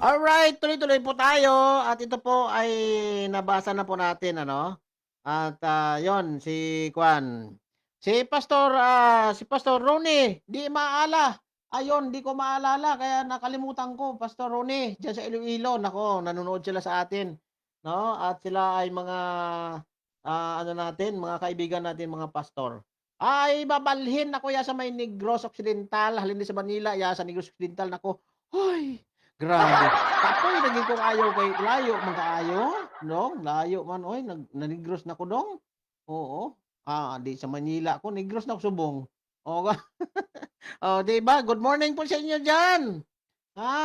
Alright, tuloy-tuloy po tayo. At ito po ay nabasa na po natin, At yon si Kwan. Si Pastor Ronnie, di maala. Ayun, di ko maalala kaya nakalimutan ko, Pastor Ronnie, diyan sa Iloilo. Nako, nanonood sila sa atin, no? At sila ay mga mga kaibigan natin, mga pastor. Ay babalhin ako ya sa may Negros Occidental, halin sa Manila, ya sa Negros Occidental nako. Hoy, grabe. Apoy, naging kong ayaw kay layo man kaayo, dong, layo man, oy, nanigros na ko dong. Oo. Di sa Manila ko, negros na ko subong. O, oh, di ba? Good morning po sa inyo diyan.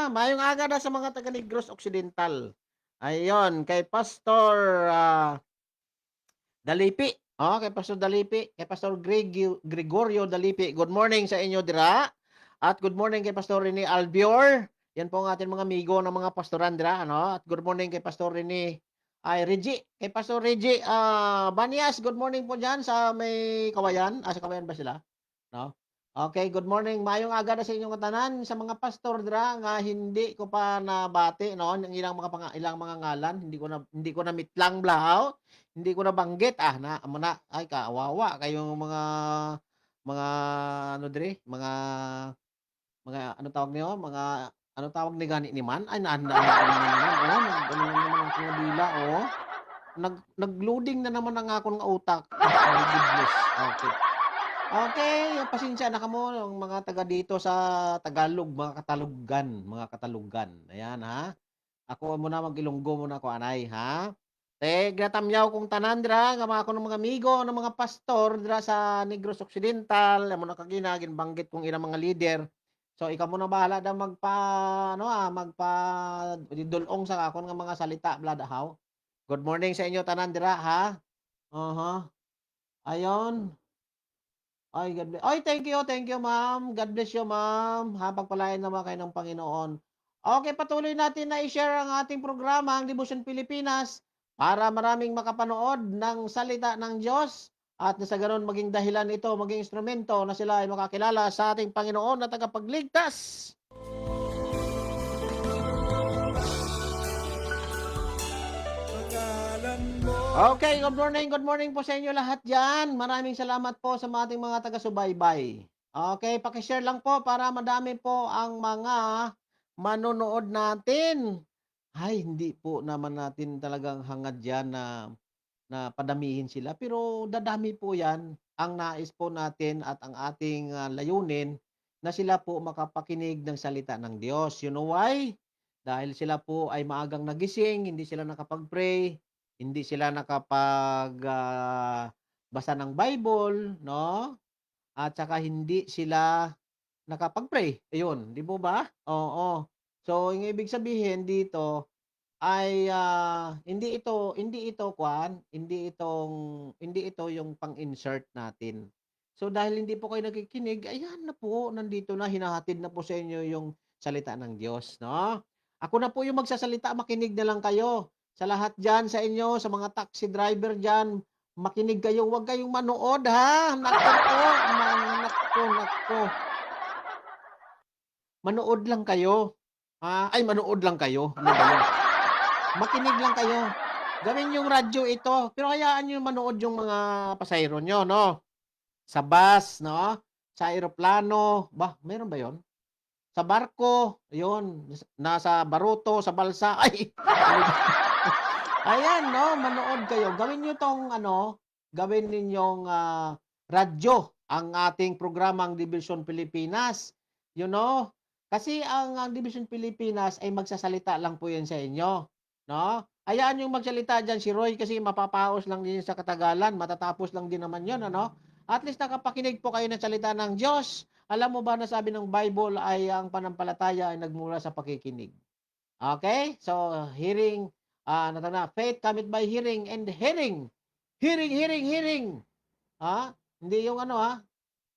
Mayong aga na sa mga taga Negros Occidental. Ayun, kay Pastor Dalipi. Kay Pastor Dalipi, kay Pastor Gregorio Dalipi. Good morning sa inyo dira. At good morning kay Pastor Rene Albior. Yan po ang ating mga amigo ng mga pastoran dira, ano? At good morning kay Pastor Rene Reggie, kay Pastor Reggie Banias. Good morning po diyan sa may Kawayan. Sa Kawayan ba sila? No? Okay, good morning. Mayong aga na sa inyong tanan sa mga pastor dira nga hindi ko pa nabati no ng ilang mga ngalan, hindi ko na mitlang blahaw, hindi ko na banggit na amo na ay kaawawa kayong mga ano dire, mga ano tawag niyo, mga ano tawag ni gani ni man ay naman ang dila nag-loading na naman ang akong utak. My goodness. Okay. Okay, pasensya na kamo ang mga taga dito sa Tagalog, mga Katalugan. Ayan ha. Ako muna mag-Ilonggo muna ko anay ha. Gratamyaw kong tanan dira nga mga ako ng mga amigo ng mga pastor dira sa Negros Occidental, amo na kagina ginbanggit kong ilang mga leader. So ikaw muna bahala daw magpa didulong sa akon nga mga salita bladahaw. Good morning sa inyo tanan dira ha. Ayon. Ay, God bless. Ay, thank you, ma'am. God bless you, ma'am. Pagpalain naman kayo ng Panginoon. Okay, patuloy natin na i-share ang ating programa, ang Devotion Pilipinas, para maraming makapanood ng salita ng Diyos at sa ganoon maging dahilan ito, maging instrumento na sila ay makakilala sa ating Panginoon na tagapagligtas. Pangalan mo Okay, good morning po sa inyo lahat dyan. Maraming salamat po sa ating mga taga-subaybay. Okay, pakishare lang po para madami po ang mga manonood natin. Ay, hindi po naman natin talagang hangad yan na padamihin sila. Pero dadami po yan. Ang nais po natin at ang ating layunin na sila po makapakinig ng salita ng Diyos. You know why? Dahil sila po ay maagang nagising, hindi sila nakapag-pray, hindi sila basa ng Bible, no? At saka hindi sila nakapag-pray. Ayun, di po ba? Oo. So, yung ibig sabihin dito ay hindi ito yung pang-insert natin. So, dahil hindi po kayo nakikinig, ayan na po, nandito na, hinahatid na po sa inyo yung salita ng Diyos, no? Ako na po yung magsasalita, makinig na lang kayo. Sa lahat dyan, sa inyo, sa mga taxi driver dyan, makinig kayo, huwag kayong manood ha. Nako. Manood lang kayo. Manood lang kayo. Ano ba yun? Makinig lang kayo. Gawin yung radyo ito. Pero hayaan nyo manood yung mga pasahero nyo, no? Sa bus, no? Sa aeroplano. Meron ba yon? Sa barko, yun. Nasa baruto, sa balsa. Ayan, no? Manood kayo. Gawin nyo tong, gawin ninyong radyo ang ating programang Division Pilipinas. You know? Kasi ang Division Pilipinas ay magsasalita lang po yan sa inyo. No? Hayaan yung magsalita dyan si Roy kasi mapapaos lang din sa katagalan. Matatapos lang din naman yun, ano? At least nakapakinig po kayo ng salita ng Diyos. Alam mo ba na sabi ng Bible ay ang panampalataya ay nagmula sa pakikinig. Okay? So, hearing, faith cometh by hearing and hearing. Hearing. Hindi yung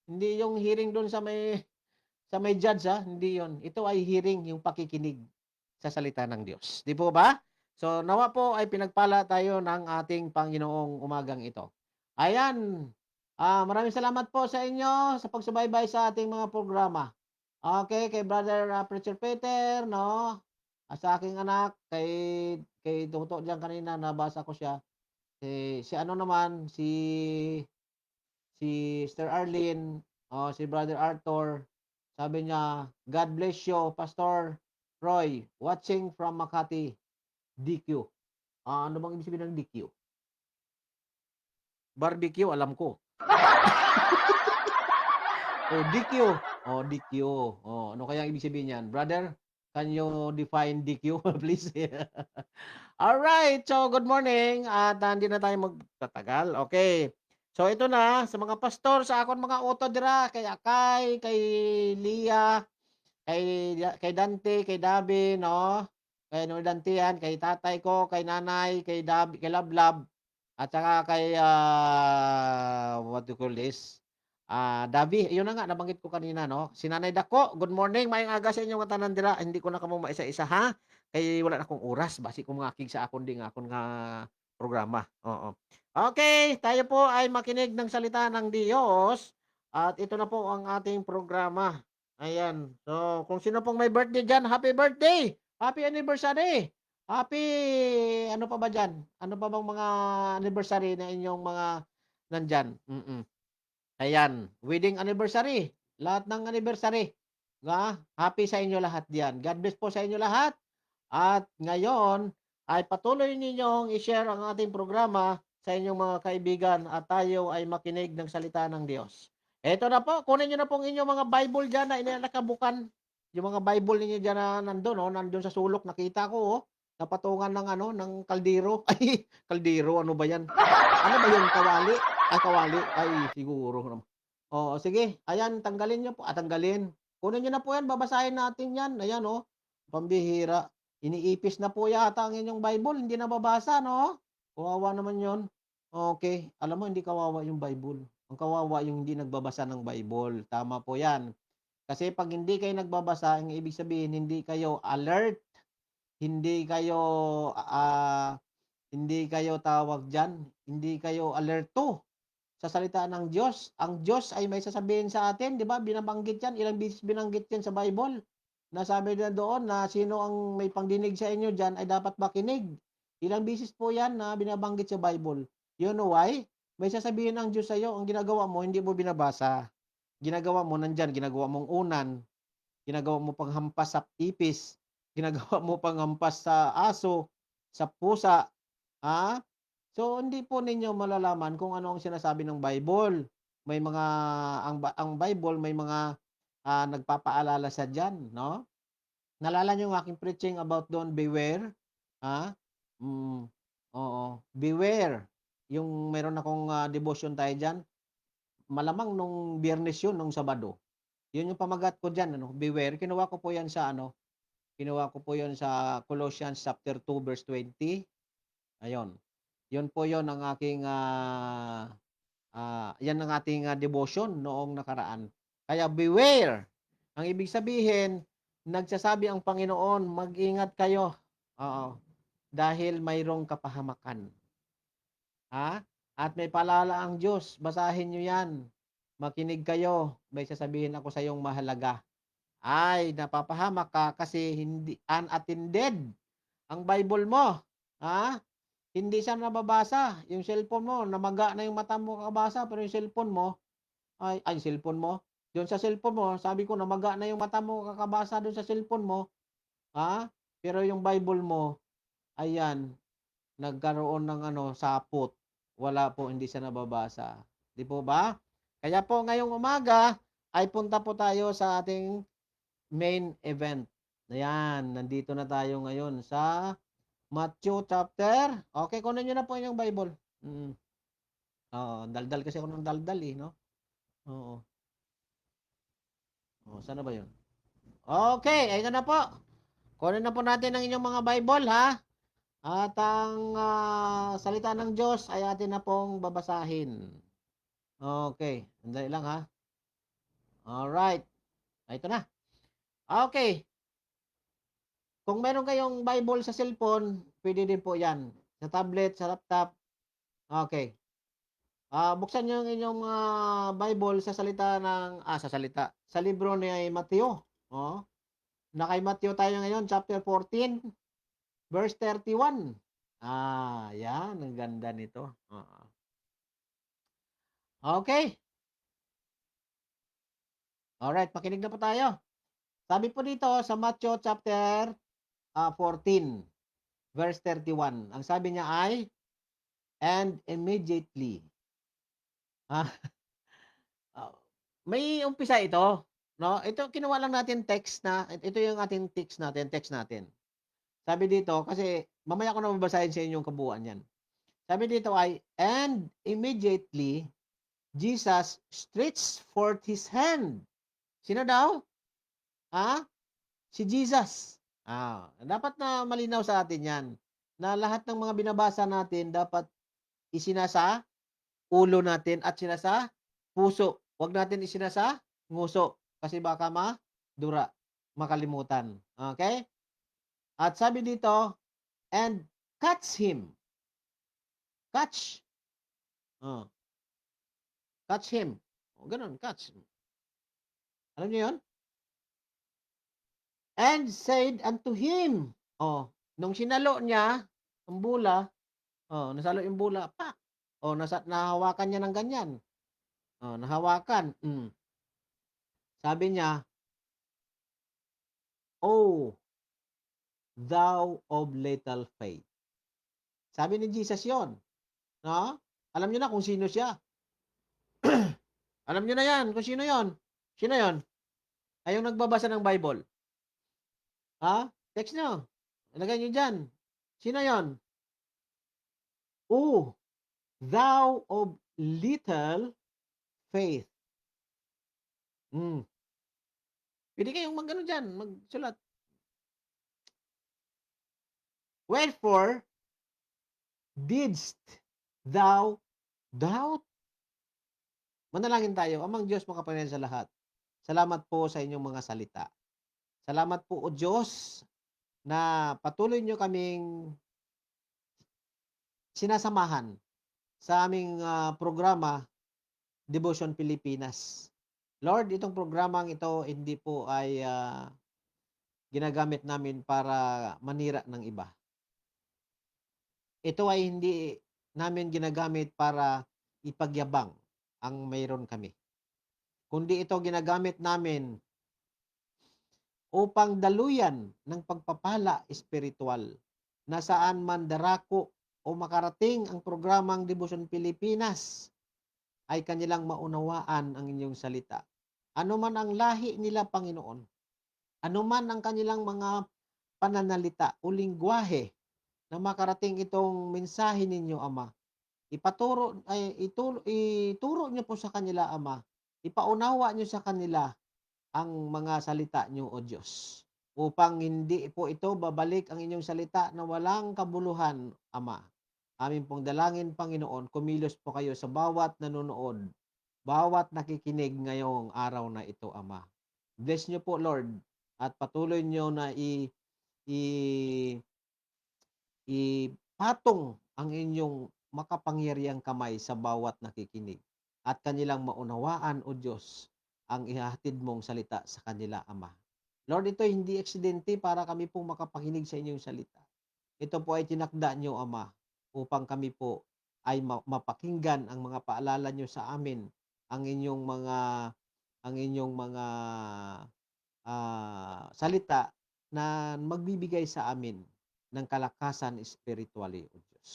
hindi yung hearing doon sa may judge hindi yon. Ito ay hearing, yung pakikinig sa salita ng Diyos. Di po ba? So, nawa po ay pinagpala tayo ng ating Panginoong umagang ito. Ayan. Maraming salamat po sa inyo sa pagsubaybay sa ating mga programa. Okay, kay Brother Preacher Peter, no? Sa aking anak, kay Toto diyan kanina, nabasa ko siya. Si Sister Arlene, si Brother Arthur, sabi niya, God bless you, Pastor Roy, watching from Makati, DQ. Ano bang ibig sabihin ng DQ? Barbecue, alam ko. DQ. DQ. Ano kaya ibig sabihin niyan? Brother Can you define DQ, please? Alright, so good morning at hindi na tayo magtatagal. Okay. So ito na sa mga pastor sa akon mga uto dira kay Akay, kay Lia, kay Dante, kay Dabi, no? Kay no Dantian, kay tatay ko, kay nanay, kay Dabi, kay Lablab, at saka kay what do you call this? Dabi, yun na nga nabanggit ko kanina, no? Si Nanay Dako, good morning, maayong aga sa inyong tanan dira. Hindi ko na kamo maisa-isa ha. Kay wala na akong oras basi ko mga akig sa akon ding akon nga programa. Oo. Okay, tayo po ay makinig ng salita ng Diyos at ito na po ang ating programa. Ayan. So, kung sino pong may birthday diyan, happy birthday. Happy anniversary. Happy ano pa ba diyan? Ano pa bang mga anniversary na inyong mga nandiyan? Ayan, wedding anniversary. Lahat ng anniversary. Happy sa inyo lahat diyan. God bless po sa inyo lahat. At ngayon ay patuloy ninyong i-share ang ating programa sa inyong mga kaibigan at tayo ay makinig ng salita ng Diyos. Eto na po, kunin niyo na pong inyong mga Bible diyan na inilakabukan. Yung mga Bible ninyo diyan na nandoon, oh, nandoon sa sulok nakita ko, oh, napatungan ng ano, ng kaldero. Ay, kaldero, ano ba 'yan? Ano ba 'yung kawali? Ay, kawali. Ay, siguro naman. Oo, sige. Ayan, tanggalin niyo po. Tanggalin. Kunin niyo na po 'yan, babasahin natin 'yan. Ayan, oh. Pambihira. Iniipis na po yata ang inyong Bible, hindi nababasa, no? Kawawa naman 'yon. Okay. Alam mo, hindi kawawa 'yung Bible. Ang kawawa 'yung hindi nagbabasa ng Bible. Tama po 'yan. Kasi pag hindi kayo nagbabasa, ang ibig sabihin, hindi kayo alert, hindi kayo, hindi kayo tawag diyan, hindi kayo alerto sa salita ng Diyos. Ang Diyos ay may sasabihin sa atin, 'di ba? Binabanggit 'yan, ilang beses binanggit 'yan sa Bible. Nasabi na doon na sino ang may pangdinig sa inyo diyan ay dapat makinig. Ilang beses po 'yan na binabanggit sa Bible. You know why? May sasabihin ang Diyos sa iyo, ang ginagawa mo hindi mo binabasa. Ginagawa mo nandiyan, ginagawa mong unan, ginagawa mo panghampas sa ipis, ginagawa mo panghampas sa aso, sa pusa, ha? So, hindi po ninyo malalaman kung ano ang sinasabi ng Bible. May mga ang Bible may mga, nagpapaalala sa diyan, no? Naalala niyo yung aking preaching about doon, beware, ha? Hmm, oo, beware. Yung meron akong, devotion tayo diyan, malamang nung Biyernes yun, nung Sabado. Yun yung pamagat ko diyan ano, beware. Kinuha ko po 'yan sa ano, kinuha ko po 'yun sa Colossians chapter 2 verse 20. Ayun. 'Yun po 'yon ang aking, 'yan ang ating, devotion noong nakaraan. Kaya beware, ang ibig sabihin, nagsasabi ang Panginoon, mag-ingat kayo, oo, dahil mayroong kapahamakan, ha? At may paalala ang Diyos, basahin niyo 'yan, makinig kayo, may sasabihin ako sa iyong mahalaga. Ay, napapahamak ka kasi hindi unattended ang Bible mo, ha? Hindi siya nababasa. Yung cellphone mo, namaga na yung mata mo kakabasa, pero yung cellphone mo, cellphone mo, yung sa cellphone mo, sabi ko namaga na yung mata mo kakabasa dun sa cellphone mo, ha? Pero yung Bible mo, ayan, nagkaroon ng ano, sapot. Wala po, hindi siya nababasa. Di po ba? Kaya po ngayong umaga ay punta po tayo sa ating main event. Ayan, nandito na tayo ngayon sa Matthew chapter. Okay, kunin niyo na po yung Bible. Oo, daldal kasi ako ng daldal eh, no? Oo. Oh, sana ba 'yun? Okay, ayun na po. Kunin na po natin ang inyong mga Bible, ha? At ang salita ng Diyos ay atin na pong babasahin. Okay, sandali lang ha. Alright. Ito na. Okay. Kung meron kayong Bible sa cellphone, pwede din po yan. Sa tablet, sa laptop. Okay. Buksan niyo ang inyong Bible sa salita ng, sa libro ni Mateo. Oh. Na kay Mateo tayo ngayon, chapter 14, verse 31. Yan. Ang ganda nito. Okay. Alright, makinig na po tayo. Sabi po dito sa Matthew chapter 14, verse 31. Ang sabi niya ay, and immediately. May umpisa ito. no? Ito kinuha lang natin text na ito yung ating text natin. Sabi dito kasi mamaya ko na babasahin sa inyo yung kabuuan niyan. Sabi dito ay, and immediately Jesus stretched forth his hand. Sino daw? Ha? Si Jesus. Dapat na malinaw sa atin 'yan. Na lahat ng mga binabasa natin dapat isinasa ulo natin at sinasa puso. Huwag natin isinasa nguso kasi baka madura, makalimutan. Okay? At sabi dito, and catch him. Catch. Oh, catch him. Ganun, catch. Alam niyo 'yon? And said unto him. Nung sinalo niya ang bula, nasalo yung bula, pak. Nahawakan niya ng ganyan. Nahawakan. Sabi niya, "Oh, thou of little faith." Sabi ni Jesus 'yon, no? Alam niyo na kung sino siya. Alam niyo na 'yan kung sino 'yon. Sino 'yon? Ay yung nagbabasa ng Bible. Text niyo. Ilagay niyo diyan. Sino 'yon? Oh, thou of little faith. Pwede kayong mag-ano diyan, magsulat. Wherefore didst thou doubt? Manalangin tayo. Amang Diyos makapangyarihan sa lahat. Salamat po sa inyong mga salita. Salamat po, O Diyos, na patuloy niyo kaming sinasamahan sa aming programa, Devotion Pilipinas. Lord, itong programang ito hindi po ay ginagamit namin para manira ng iba. Ito ay hindi namin ginagamit para ipagyabang ang mayroon kami. Kundi ito ginagamit namin upang daluyan ng pagpapala espiritual na saan man darako o makarating ang programang Devotion Pilipinas ay kanilang maunawaan ang inyong salita. Ano man ang lahi nila, Panginoon, ano man ang kanilang mga pananalita o lingwahe na makarating itong mensahe ninyo, Ama, ituro niyo po sa kanila, Ama, ipaunawa niyo sa kanila ang mga salita niyo, O Diyos, upang hindi po ito babalik ang inyong salita na walang kabuluhan, Ama. Amin pong dalangin, Panginoon, kumilos po kayo sa bawat nanonood, bawat nakikinig ngayong araw na ito, Ama. Bless niyo po, Lord, at patuloy niyo na ipatong ang inyong makapangyarihang kamay sa bawat nakikinig at kanilang maunawaan, O Diyos, ang ihahatid mong salita sa kanila, Ama. Lord, ito hindi aksidente para kami pong makapakinig sa inyong salita. Ito po ay tinakda niyo, Ama, upang kami po ay mapakinggan ang mga paalala niyo sa amin, ang inyong mga salita na magbibigay sa amin ng kalakasan spiritually, O Diyos.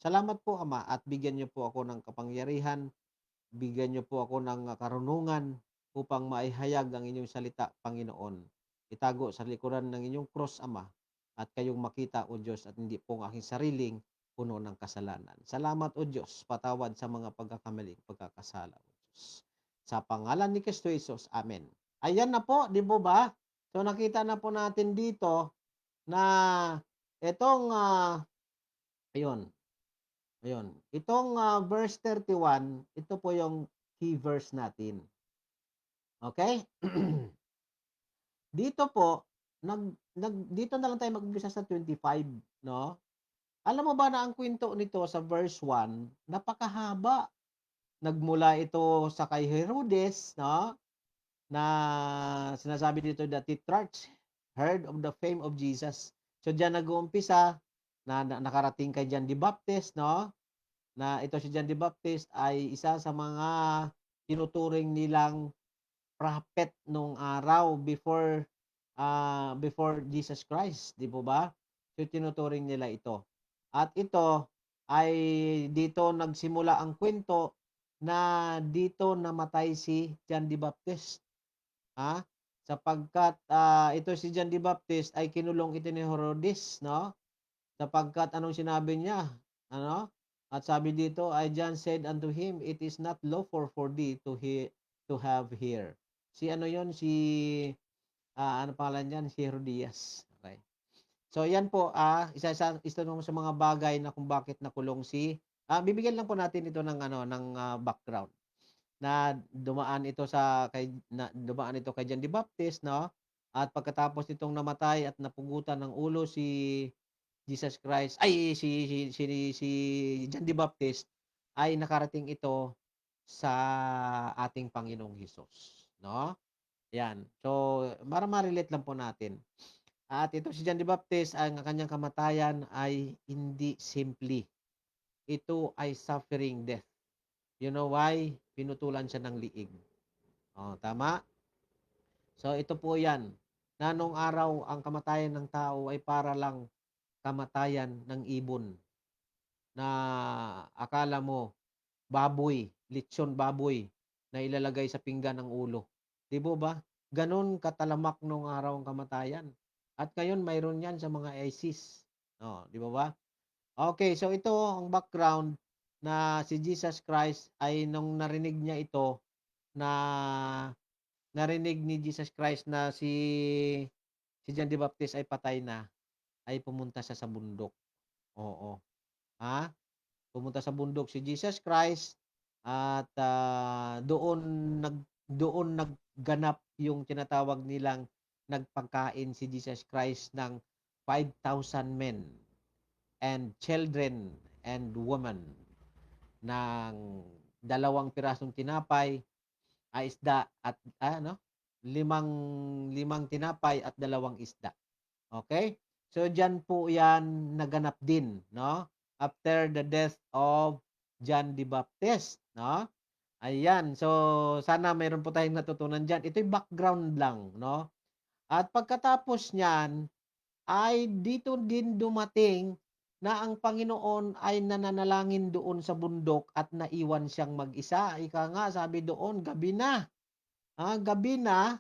Salamat po, Ama, at bigyan niyo po ako ng kapangyarihan, bigyan niyo po ako ng karunungan upang maihayag ang inyong salita, Panginoon. Itago sa likuran ng inyong cross, Ama, at kayong makita, O Diyos, at hindi po ang aking sariling puno ng kasalanan. Salamat, O Diyos, patawad sa mga pagkakamali, pagkakasala, O Diyos. Sa pangalan ni Kristo Jesus, Amen. Ayan na po, di po ba? So nakita na po natin dito na itong ayun. Itong verse 31, ito po yung key verse natin. Okay? Dito po, dito na lang tayo mag-umpisa sa 25, no? Alam mo ba na ang kwento nito sa verse 1, napakahaba. Nagmula ito sa kay Herodes, no? Na sinasabi dito that the Tetrarch heard of the fame of Jesus. So diyan nag-uumpisa na nakarating kay John the Baptist, no? Na ito si John the Baptist ay isa sa mga tinuturing nilang prophet nung araw before Jesus Christ, di po ba? So tinuturing nila ito. At ito ay dito nagsimula ang kwento na dito namatay si John the Baptist. ha? Sapagkat ito si John the Baptist ay kinulong ito ni Herodes, no? Sapagkat anong sinabi niya? Ano? At sabi dito, I John said unto him, it is not lawful for thee to have here. Si ano yon? Si ano pangalan niyan? Si Herodias. Okay. So yan po isa sa mga bagay na kung bakit nakulong si bibigyan lang po natin ito ng background na dumaan ito kay John the Baptist, no? At pagkatapos nitong namatay at napugutan ng ulo si Jesus Christ, ay si John the Baptist, ay nakarating ito sa ating Panginoong Hesus, no? Yan. So, para ma-relate lang po natin. At ito si John the Baptist, ang kanyang kamatayan ay hindi simply. Ito ay suffering death. You know why? Pinutulan siya ng liig. Tama? So, ito po yan. Na nung araw, ang kamatayan ng tao ay para lang kamatayan ng ibon. Na akala mo, baboy, lechon baboy, na ilalagay sa pinggan ng ulo. Di ba? Ganon katalamak nung araw ang kamatayan. At ngayon, mayroon yan sa mga ISIS. Di ba? Okay, so ito ang background na si Jesus Christ ay nung narinig niya ito, na narinig ni Jesus Christ na si John the Baptist ay patay na, ay pumunta siya sa bundok. Oo. Ha? Pumunta sa bundok si Jesus Christ at doon nagganap yung tinatawag nilang nagpagkain si Jesus Christ ng 5,000 men and children and women ng 2 pirasong tinapay, isda at limang tinapay at 2 isda. Okay? So diyan po 'yan naganap din, no? After the death of John the Baptist, no? Ayan. So sana mayroon po tayong natutunan diyan. Ito'y background lang, no? At pagkatapos niyan ay dito din dumating na ang Panginoon ay nananalangin doon sa bundok at naiwan siyang mag-isa. Ika nga, sabi doon, gabi na. Gabi na,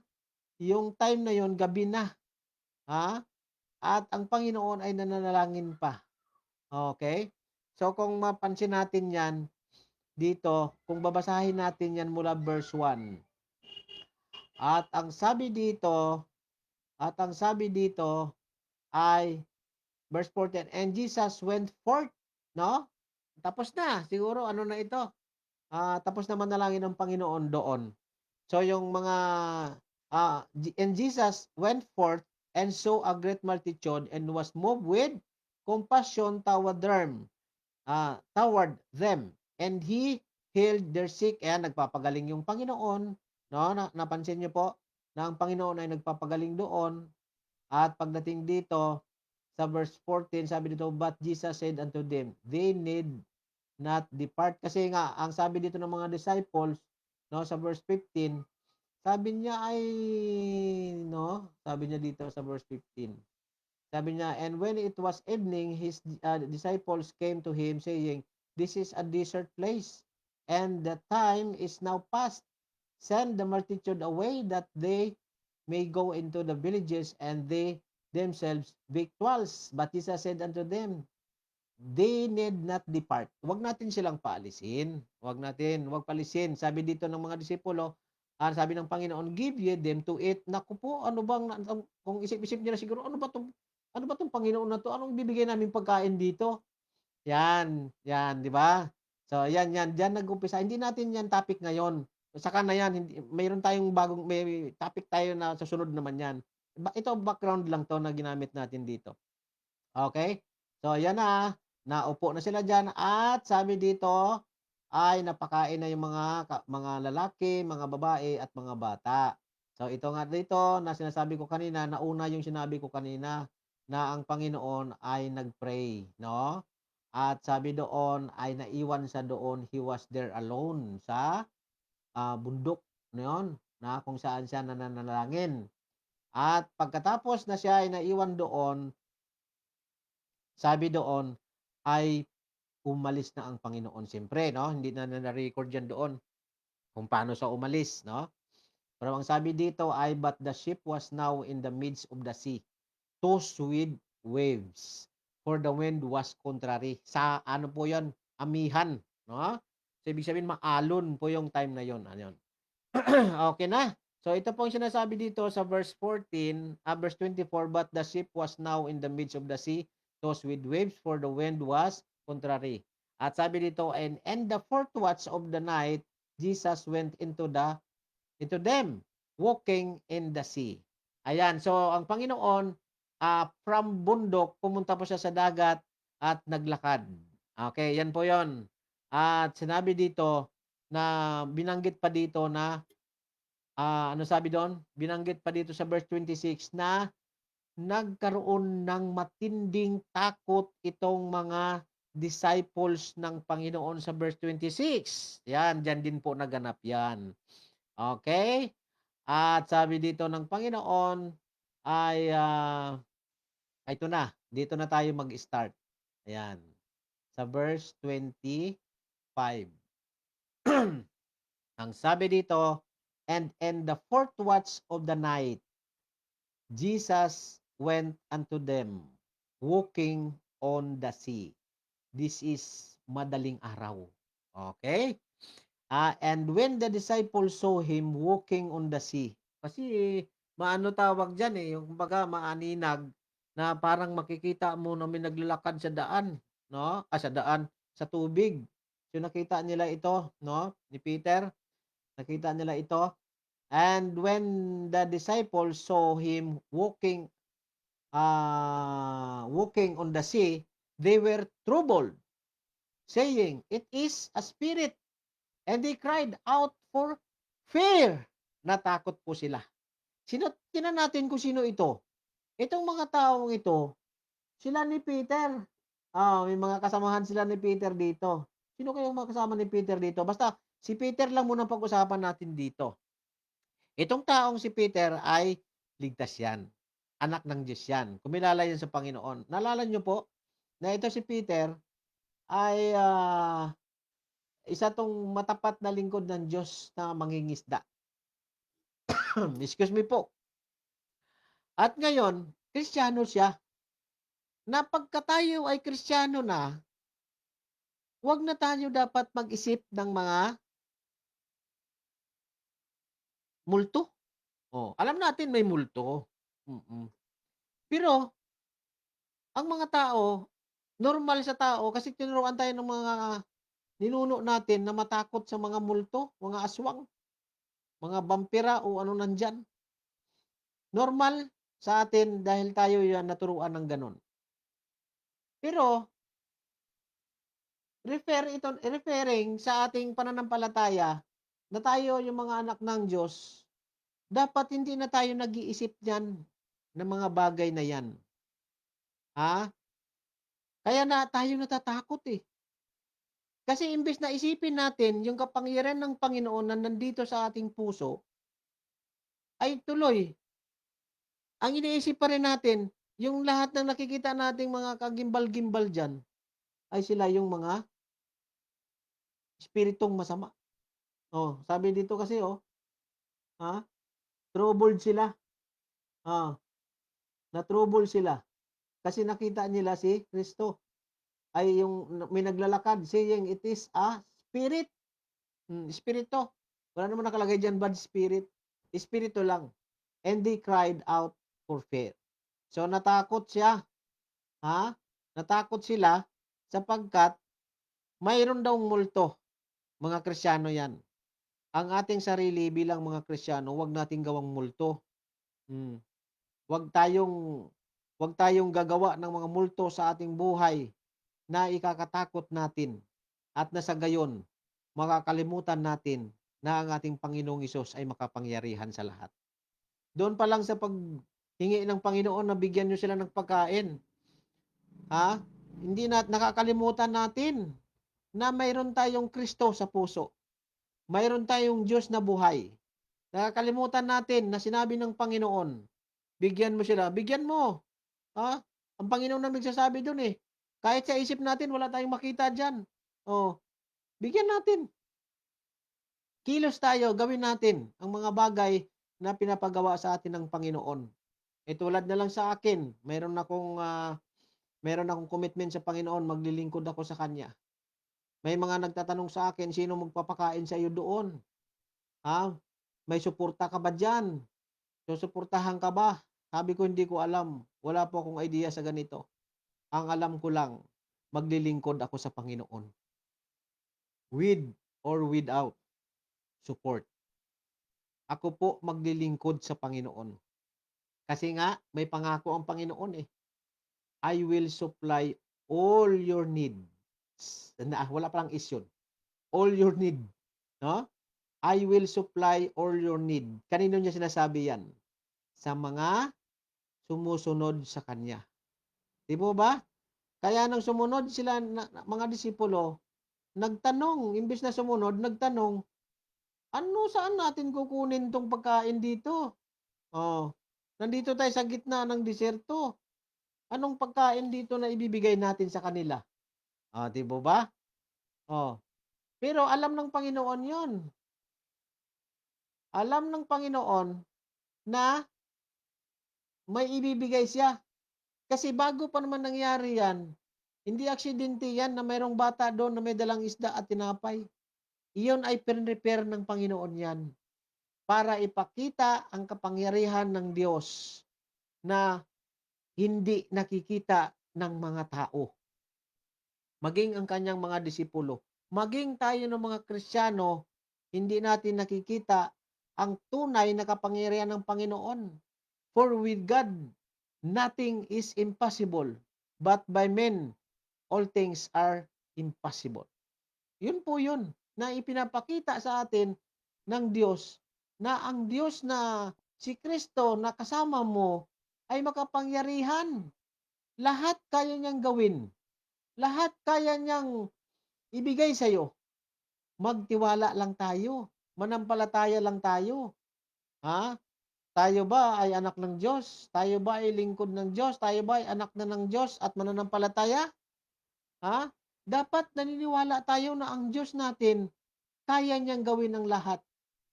yung time na yon gabi na. At ang Panginoon ay nananalangin pa. Okay? So kung mapansin natin yan, dito, kung babasahin natin yan mula verse 1. At ang sabi dito ay verse 14, and Jesus went forth, no? Tapos na, siguro ano na ito? Tapos na manalangin ng Panginoon doon. So yung mga and Jesus went forth and saw a great multitude and was moved with compassion toward them. And he healed their sick. Ayan, nagpapagaling yung Panginoon. No? Napansin niyo po na ang Panginoon ay nagpapagaling doon. At pagdating dito, sa verse 14, sabi dito, but Jesus said unto them, they need not depart. Kasi nga, ang sabi dito ng mga disciples, no, sa verse 15, sabi niya sabi niya dito sa verse 15, sabi niya, and when it was evening, his disciples came to him, saying, this is a desert place, and the time is now past. Send the multitude away, that they may go into the villages, and they themselves victuals. But Jesus said unto them, they need not depart. Huwag natin silang paalisin. Huwag palisin. Sabi dito ng mga disipulo, sabi ng Panginoon, give ye them to eat. Naku po, ano bang, kung isip-isip niya na siguro, ano ba tong Panginoon na to? Anong bibigay namin pagkain dito? Yan, di ba? So, yan, diyan nag-umpisa. Hindi natin yan topic ngayon. Saka na yan, mayroon tayong may topic tayo na sa sunod naman yan. Ito, background lang to na ginamit natin dito. Okay? So, yan na. Naupo na sila dyan. At sabi dito, ay napakain na yung mga lalaki, mga babae, at mga bata. So, ito nga dito na sinasabi ko kanina, nauna yung sinabi ko kanina na ang Panginoon ay nag-pray, no? At sabi doon ay naiwan sa doon, he was there alone sa bundok noon, na kung saan siya nananalangin. At pagkatapos na siya ay naiwan doon, sabi doon ay umalis na ang Panginoon. Siyempre, no? Hindi na na-record yan doon kung paano siya umalis, no? Pero ang sabi dito ay, but the ship was now in the midst of the sea, tossed with waves, for the wind was contrary. Sa ano po yon? Amihan. No? So, ibig sabihin, maalon po yung time na yon. Ano yun? Okay na. So, ito pong sinasabi dito sa verse 14, verse 24, but the ship was now in the midst of the sea, tossed with waves, for the wind was contrary. At sabi dito, and the fourth watch of the night, Jesus went into them, walking in the sea. Ayan, so ang Panginoon, from bundok, pumunta po siya sa dagat at naglakad. Okay, yan po yon. At sinabi dito na binanggit pa dito na ano sabi doon? Binanggit pa dito sa verse 26 na nagkaroon ng matinding takot itong mga disciples ng Panginoon sa verse 26. Yan, dyan din po naganap yan. Okay? At sabi dito ng Panginoon ay, ito na, dito na tayo mag-start. Ayan. Sa verse 25. Ang sabi dito, and in the fourth watch of the night, Jesus went unto them, walking on the sea. This is madaling araw. Okay? And when the disciples saw him walking on the sea, kasi maano tawag dyan yung kumbaga maaninag na parang makikita mo na may naglalakad sa daan, no? Sa daan, sa tubig. So nakita nila ito, no? Ni Peter, nakita nila ito. And when the disciples saw him walking on the sea, they were troubled, saying, "It is a spirit." And they cried out for fear. Natakot po sila. Tingnan natin kung sino ito. Itong mga taong ito, sila ni Peter. May mga kasamahan sila ni Peter dito. Sino kayong mga kasama ni Peter dito? Basta si Peter lang muna pag-usapan natin dito. Itong taong si Peter ay ligtas yan. Anak ng Diyos yan. Kumilala yan sa Panginoon. Naalala nyo po na ito si Peter ay isa tong matapat na lingkod ng Diyos na mangingisda. Excuse me po. At ngayon, Kristiyano siya. Na pagka tayo ay Kristiyano na, huwag na tayo dapat mag-isip ng mga multo. Alam natin may multo. Pero, ang mga tao, normal sa tao, kasi tinuruan tayo ng mga ninuno natin na matakot sa mga multo, mga aswang, mga vampira o ano nandyan. Normal sa atin dahil tayo yan naturuan ng ganon. Pero, referring sa ating pananampalataya na tayo yung mga anak ng Diyos, dapat hindi na tayo nag-iisip dyan ng mga bagay na yan. Kaya na tayo natatakot eh. Kasi imbes na isipin natin yung kapangyarihan ng Panginoon na nandito sa ating puso, ay tuloy. Ang iniisip pa rin natin, yung lahat ng nakikita nating mga kagimbal-gimbal dyan, ay sila yung mga espiritong masama. Sabi dito kasi, troubled sila. Na-trouble sila. Kasi nakita nila si Kristo. Ay yung may naglalakad saying it is a spirit. Espiritu. Wala naman nakalagay dyan bad spirit. Espiritu lang. And they cried out for fear. So natakot siya. Natakot sila sapagkat mayroon daw multo. Mga Kristiyano yan. Ang ating sarili bilang mga Kristiyano, huwag nating gawang multo. Huwag tayong gagawa ng mga multo sa ating buhay na ikakatakot natin at nasa gayon makakalimutan natin na ang ating Panginoong Hesus ay makapangyarihan sa lahat. Doon pa lang sa paghingi ng Panginoon na bigyan nyo sila ng pagkain. Hindi nakakalimutan natin na mayroon tayong Kristo sa puso. Mayroon tayong Diyos na buhay. Nakakalimutan natin na sinabi ng Panginoon, bigyan mo sila. Bigyan mo. Ang Panginoon na nagsasabi doon eh. Kahit sa isip natin, wala tayong makita dyan. Bigyan natin. Kilos tayo, gawin natin ang mga bagay na pinapagawa sa atin ng Panginoon. Tulad na lang sa akin, meron akong commitment sa Panginoon, maglilingkod ako sa Kanya. May mga nagtatanong sa akin, sino magpapakain sa iyo doon? Ha? May suporta ka ba diyan? Susuportahan ka ba? Sabi ko, hindi ko alam. Wala po akong idea sa ganito. Ang alam ko lang, maglilingkod ako sa Panginoon. With or without support. Ako po maglilingkod sa Panginoon. Kasi nga, may pangako ang Panginoon eh. I will supply all your needs. Wala palang is yun. All your need. No? I will supply all your need. Kanino niya sinasabi yan? Sa mga sumusunod sa Kanya. Di po ba? Kaya nang sumunod sila, mga disipulo, nagtanong, imbes na sumunod, nagtanong, saan natin kukunin tong pagkain dito? Nandito tayo sa gitna ng diserto. Anong pagkain dito na ibibigay natin sa kanila? Di ba? Pero alam ng Panginoon yon. Alam ng Panginoon na may ibibigay siya. Kasi bago pa naman nangyari yan, hindi aksidente yan na mayroong bata doon na may dalang isda at tinapay. Iyon ay prepare ng Panginoon yan para ipakita ang kapangyarihan ng Diyos na hindi nakikita ng mga tao. Maging ang kanyang mga disipulo. Maging tayo ng mga Kristiyano, hindi natin nakikita ang tunay na kapangyarihan ng Panginoon. For with God, nothing is impossible, but by men, all things are impossible. Yun po yun, na ipinapakita sa atin ng Diyos, na ang Diyos na si Kristo na kasama mo ay makapangyarihan. Lahat kaya niyang gawin. Lahat kaya niyang ibigay sa iyo. Magtiwala lang tayo. Manampalataya lang tayo. Tayo ba ay anak ng Diyos? Tayo ba ay lingkod ng Diyos? Tayo ba ay anak na ng Diyos at mananampalataya? Dapat naniniwala tayo na ang Diyos natin kaya niyang gawin ang lahat.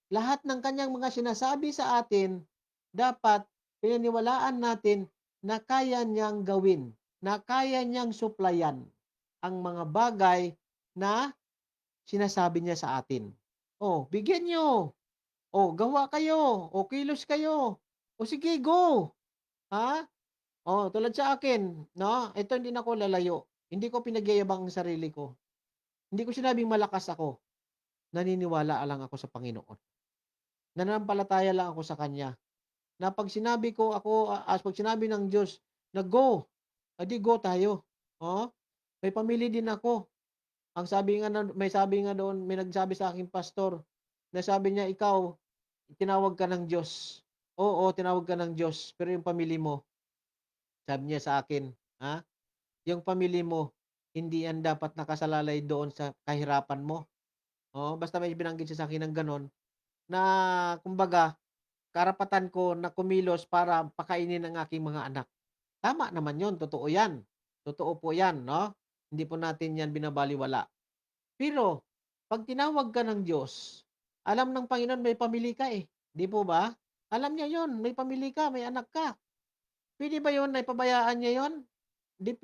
Lahat ng kanyang mga sinasabi sa atin, dapat pinaniwalaan natin na kaya niyang gawin, na kaya niyang suplayan ang mga bagay na sinasabi niya sa atin. Bigyan niyo. Gawa kayo. Kilos kayo. Sige, go. Tulad sa akin, no? Ito hindi na ako lalayo. Hindi ko pinagyayabang ang sarili ko. Hindi ko sinabing malakas ako. Naniniwala lang ako sa Panginoon. Nananampalataya lang ako sa Kanya. Na pag sinabi ko pag sinabi ng Diyos na go, adi go tayo. May pamilya din ako. May sabi nga doon, may nagsabi sa aking pastor, na sabi niya, ikaw, tinawag ka ng Diyos. Oo, tinawag ka ng Diyos, pero yung pamilya mo, sabi niya sa akin, yung pamilya mo, hindi yan dapat nakasalalay doon sa kahirapan mo. Basta may binanggit siya sa akin ng ganon, na kumbaga, karapatan ko na kumilos para pakainin ang aking mga anak. Tama naman yon, totoo yan. Totoo po yan, no? Hindi po natin yan binabaliwala. Pero, pag tinawag ka ng Diyos, alam ng Panginoon may pamilya ka eh. Di po ba? Alam niya yon, may pamilya ka, may anak ka. Pwede ba yon na ipabayaan niya yon?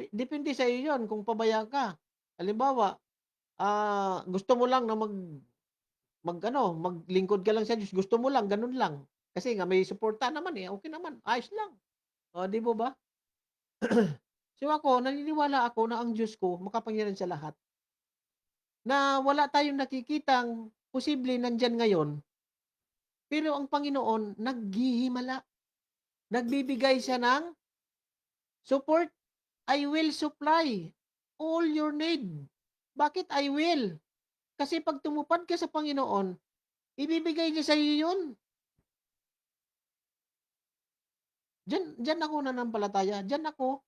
Depende sa iyo yon kung pabaya ka. Halimbawa, gusto mo lang na maglingkod ka lang sa Diyos. Gusto mo lang, ganun lang. Kasi nga may suporta naman eh. Okay naman, ayos lang. Di po ba? So ako, naniniwala ako na ang Diyos ko makapangyarihan sa lahat. Na wala tayong nakikitang posible nandyan ngayon, pero ang Panginoon naghihimala. Nagbibigay siya ng support. I will supply all your need. Bakit I will? Kasi pag tumupad ka sa Panginoon, ibibigay niya sa iyo yun. Diyan ako nananampalataya. Diyan ako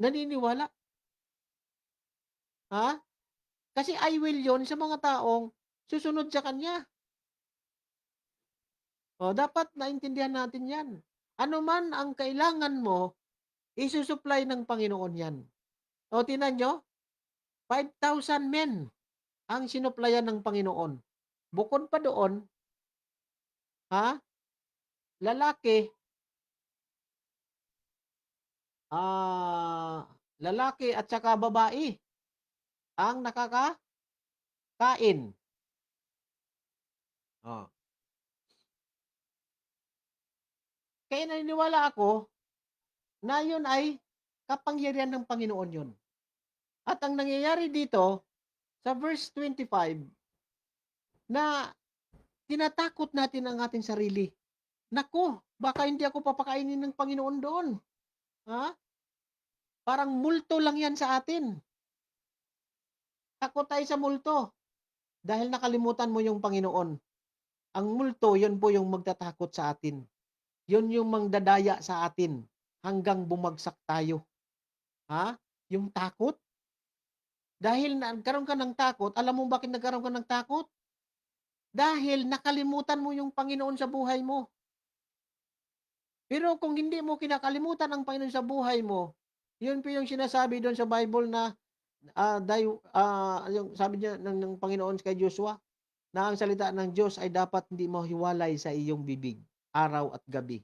naniniwala. Kasi I will yon sa mga taong susunod sa Kanya. Dapat naintindihan natin yan. Ano man ang kailangan mo, isusupply ng Panginoon yan. Tingnan nyo, 5,000 men ang sinuplayan ng Panginoon. Bukod pa doon, lalaki, lalaki at saka babae ang nakakain. Oh. Kaya naniniwala ako na yun ay kapangyarihan ng Panginoon yun. At ang nangyayari dito sa verse 25 na tinatakot natin ang ating sarili. Nako, baka hindi ako papakainin ng Panginoon doon. Ha? Parang multo lang yan sa atin. Takot tayo sa multo dahil nakalimutan mo yung Panginoon. Ang multo, yun po yung magtatakot sa atin. Yun yung mangdadaya sa atin hanggang bumagsak tayo. Ha? Yung takot. Dahil nagkaroon ka ng takot, alam mo bakit nagkaroon ka ng takot? Dahil nakalimutan mo yung Panginoon sa buhay mo. Pero kung hindi mo kinakalimutan ang Panginoon sa buhay mo, yun po yung sinasabi doon sa Bible na yung sabi niya ng Panginoon kay Joshua, na ang salita ng Diyos ay dapat hindi mahiwalay sa iyong bibig, araw at gabi.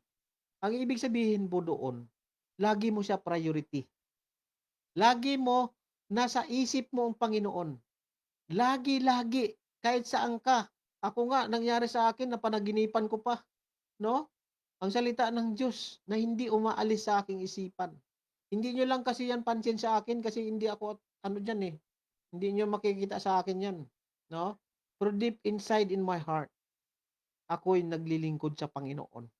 Ang ibig sabihin po doon, lagi mo siya priority. Lagi mo, nasa isip mo ang Panginoon. Lagi, kahit saan ka. Ako nga, nangyari sa akin na panaginipan ko pa. No? Ang salita ng Diyos na hindi umaalis sa aking isipan. Hindi nyo lang kasi yan pansin sa akin kasi hindi ako, dyan eh. Hindi nyo makikita sa akin yan. No? Pero deep inside in my heart, ako'y naglilingkod sa Panginoon.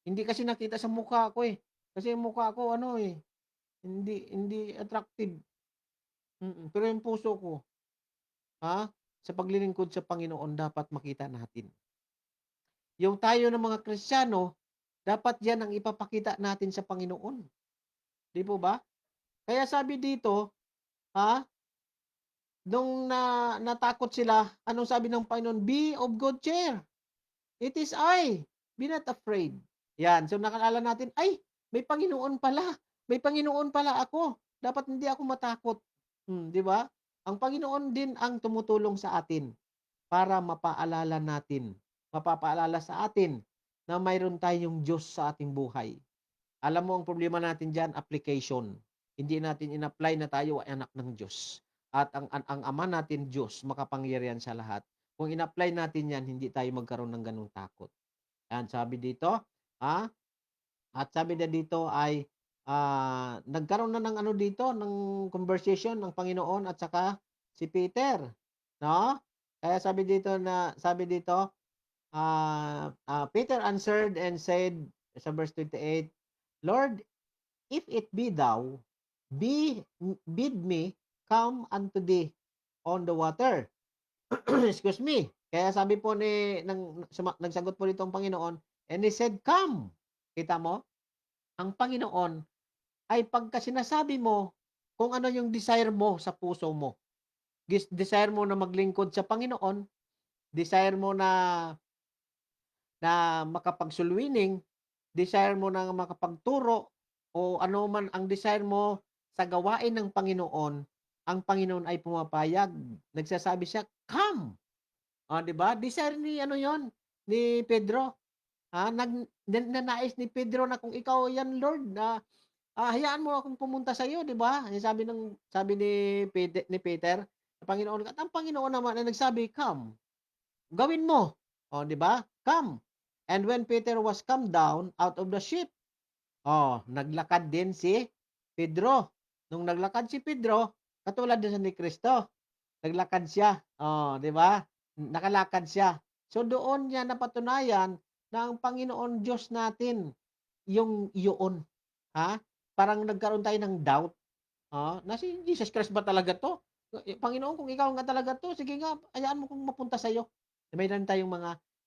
Hindi kasi nakita sa mukha ko eh. Kasi yung mukha ko, hindi attractive. Pero yung puso ko, sa paglilingkod sa Panginoon, dapat makita natin. Yung tayo ng mga Kristiyano, dapat yan ang ipapakita natin sa Panginoon. Di po ba? Kaya sabi dito, nung natakot sila, anong sabi ng Panginoon? Be of good cheer. It is I. Be not afraid. Yan. So nakalala natin, ay, may Panginoon pala. May Panginoon pala ako. Dapat hindi ako matakot. Di ba? Ang Panginoon din ang tumutulong sa atin para mapapaalala sa atin na mayroon tayong Diyos sa ating buhay. Alam mo, ang problema natin dyan, application. Hindi natin in-apply na tayo ay anak ng Diyos. At ang ama natin, Diyos, makapangyarihan sa lahat. Kung in-apply natin yan, hindi tayo magkaroon ng ganung takot. Yan, sabi dito, at sabi na dito ay, nagkaroon na ng ng conversation ng Panginoon at saka si Peter. No? Kaya sabi dito, Peter answered and said, sa verse 28, Lord, if it be thou, bid me come unto thee on the water. Excuse me. Kaya sabi po nagsagot po dito ang Panginoon, and he said, come. Kita mo? Ang Panginoon ay pagka sinasabi mo kung ano yung desire mo sa puso mo. Desire mo na maglingkod sa Panginoon, desire mo na makapagsulwining, desire mo na makapagturo, o ano man ang desire mo sa gawain ng Panginoon, ang Panginoon ay pumapayag. Nagsasabi siya, come. Di ba? Desire ni ni Pedro. Nanais ni Pedro na kung ikaw yan, Lord, hayaan mo akong pumunta sa iyo, di ba? Sabi ni Peter, Panginoon, at ang Panginoon naman ay nagsabi, come. Gawin mo. Di ba? Come. And when Peter was come down out of the ship, naglakad din si Pedro. Nung naglakad si Pedro, katulad din ni Kristo, naglakad siya. Di ba? Nakalakad siya. So doon niya napatunayan na ang Panginoon Diyos natin, yung iyon. Parang nagkaroon tayo ng doubt. Na si Jesus Christ ba talaga to? Panginoon, kung ikaw nga talaga to, sige nga, hayaan mo kung mapunta sa iyo. Mayroon tayong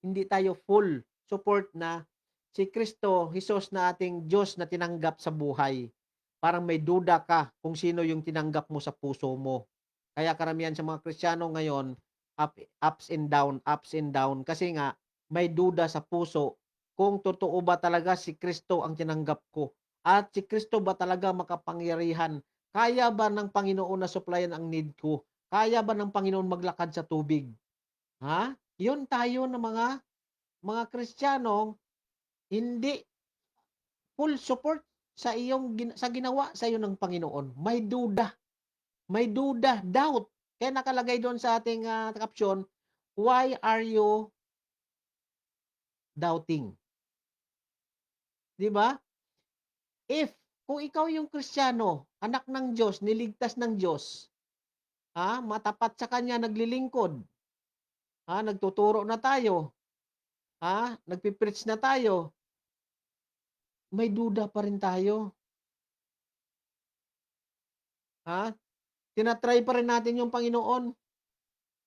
hindi tayo full support na si Kristo, Jesus na ating Diyos na tinanggap sa buhay. Parang may duda ka kung sino yung tinanggap mo sa puso mo. Kaya karamihan sa mga Kristiyano ngayon, ups and down. Kasi nga, may duda sa puso kung totoo ba talaga si Kristo ang tinanggap ko. At si Kristo ba talaga makapangyarihan? Kaya ba ng Panginoon na supplyan ang need ko? Kaya ba ng Panginoon maglakad sa tubig? Yun tayo ng mga Kristiyanong hindi full support sa sa ginawa sa iyo ng Panginoon. May duda, doubt. Kaya nakalagay doon sa ating caption, why are you doubting? 'Di ba? Kung ikaw yung Kristiyano, anak ng Diyos, niligtas ng Diyos, matapat sa Kanya, naglilingkod, nagtuturo na tayo, nagpipreach na tayo, may duda pa rin tayo. Tinatry pa rin natin yung Panginoon.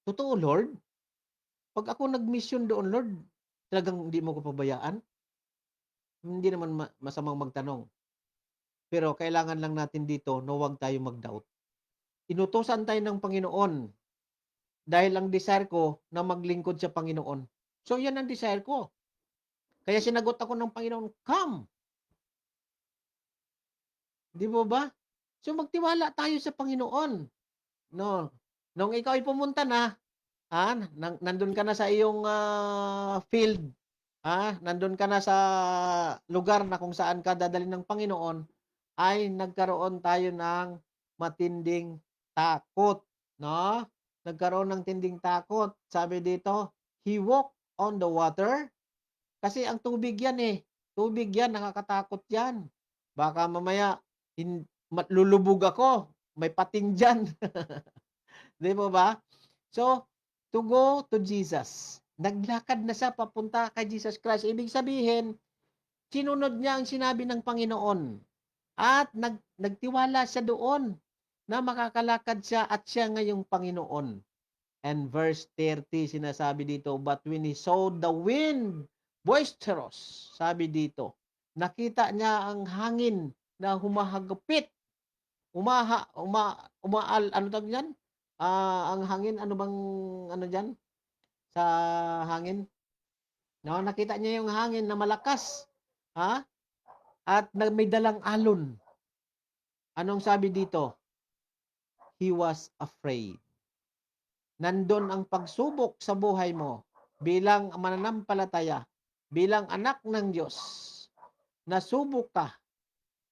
Totoo, Lord? Pag ako nag-mission doon, Lord, talagang hindi mo ko pabayaan? Hindi naman masamang magtanong. Pero kailangan lang natin dito na huwag tayo mag-doubt. Inutusan tayo ng Panginoon dahil ang desire ko na maglingkod sa Panginoon. So, yan ang desire ko. Kaya sinagot ako ng Panginoon, come! Di ba? So, magtiwala tayo sa Panginoon. No. Nung ikaw ay pumunta na, nandun ka na sa iyong field, nandun ka na sa lugar na kung saan ka dadalhin ng Panginoon, ay nagkaroon tayo ng matinding takot, no? Nagkaroon ng tinding takot. Sabi dito, he walked on the water. Kasi ang tubig yan Tubig yan, nakakatakot yan. Baka mamaya, lulubog ako. May pating dyan. Di ba? So, to go to Jesus. Naglakad na siya papunta kay Jesus Christ. Ibig sabihin, sinunod niya ang sinabi ng Panginoon. At nagtiwala siya doon na makakalakad siya at siya ngayong Panginoon. And verse 30 sinasabi dito, but when he saw the wind boisterous, sabi dito, nakita niya ang hangin na humahagupit. Ano tawag yan? Ang hangin, ano bang, ano dyan? Sa hangin? No, nakita niya yung hangin na malakas. At may dalang alon. Anong sabi dito? He was afraid. Nandun ang pagsubok sa buhay mo bilang mananampalataya, bilang anak ng Diyos. Nasubok ka.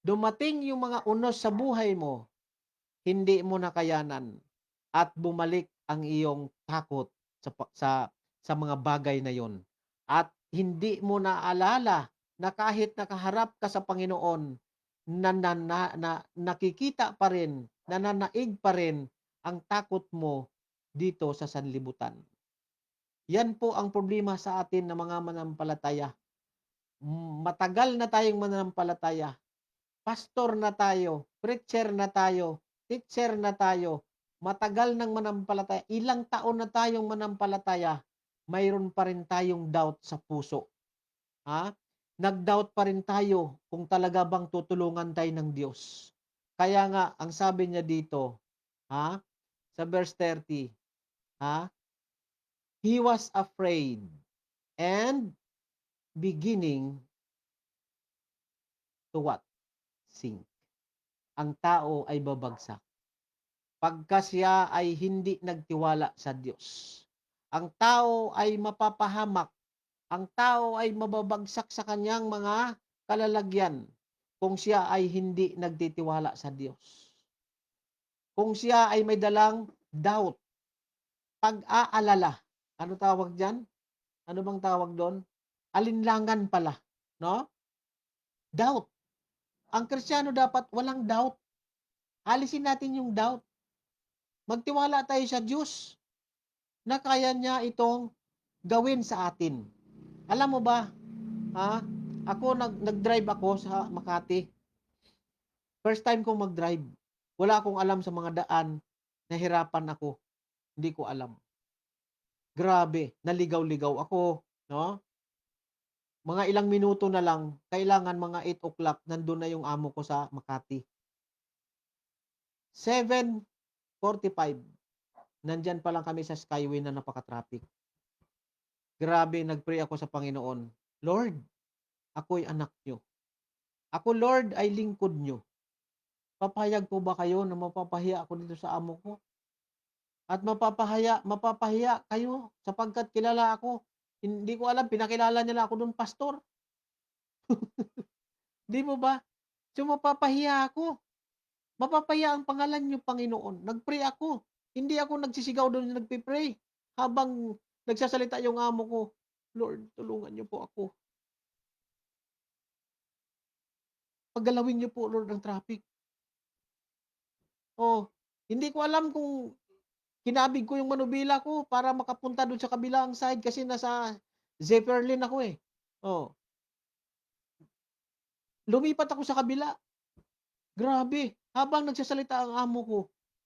Dumating yung mga unos sa buhay mo, hindi mo nakayanan at bumalik ang iyong takot sa mga bagay na yon. At hindi mo naalala na kahit nakaharap ka sa Panginoon, nakikita pa rin, nananaig pa rin ang takot mo dito sa sanlibutan. Yan po ang problema sa atin na mga mananampalataya. Matagal na tayong mananampalataya. Pastor na tayo, preacher na tayo, teacher na tayo, matagal nang manampalataya, ilang taon na tayong manampalataya, mayroon pa rin tayong doubt sa puso. Nag-doubt pa rin tayo kung talaga bang tutulungan tayo ng Diyos. Kaya nga, ang sabi niya dito, sa verse 30, he was afraid and beginning to what? Sink. Ang tao ay babagsak pagka siya ay hindi nagtiwala sa Diyos. Ang tao ay mapapahamak. Ang tao ay mababagsak sa kanyang mga kalalagyan kung siya ay hindi nagtitiwala sa Diyos. Kung siya ay may dalang doubt, pag-aalala. Ano tawag diyan? Ano bang tawag doon? Alinlangan pala, no? Doubt. Ang Kristiyano dapat walang doubt. Alisin natin yung doubt. Magtiwala tayo sa Diyos na kaya niya itong gawin sa atin. Alam mo ba, ako nag-drive ako sa Makati. First time kong mag-drive. Wala akong alam sa mga daan. Nahirapan ako. Hindi ko alam. Grabe, naligaw-ligaw ako, no? Mga ilang minuto na lang, kailangan mga 8 o'clock, nandun na yung amo ko sa Makati. 7:45, nandyan pa lang kami sa Skyway na napaka-traffic. Grabe, nag-pray ako sa Panginoon. Lord, ako'y anak nyo. Ako, Lord, ay lingkod nyo. Papayag po ba kayo na mapapahiya ako dito sa amo ko? At mapapahiya kayo sapagkat kilala ako. Hindi ko alam, pinakilala nila ako doon, pastor. Di mo ba? So, mapapahiya ako. Mapapahiya ang pangalan niyo, Panginoon. Nag-pray ako. Hindi ako nagsisigaw doon nagpe-pray. Habang nagsasalita yung amo ko, Lord, tulungan niyo po ako. Pagalawin niyo po, Lord, ang traffic. Oh, hindi ko alam kung kinabig ko yung manubila ko para makapunta doon sa kabilang side kasi nasa Zeppelin ako eh. Oh, lumipat ako sa kabila. Grabe, habang nagsasalita ang amo ko,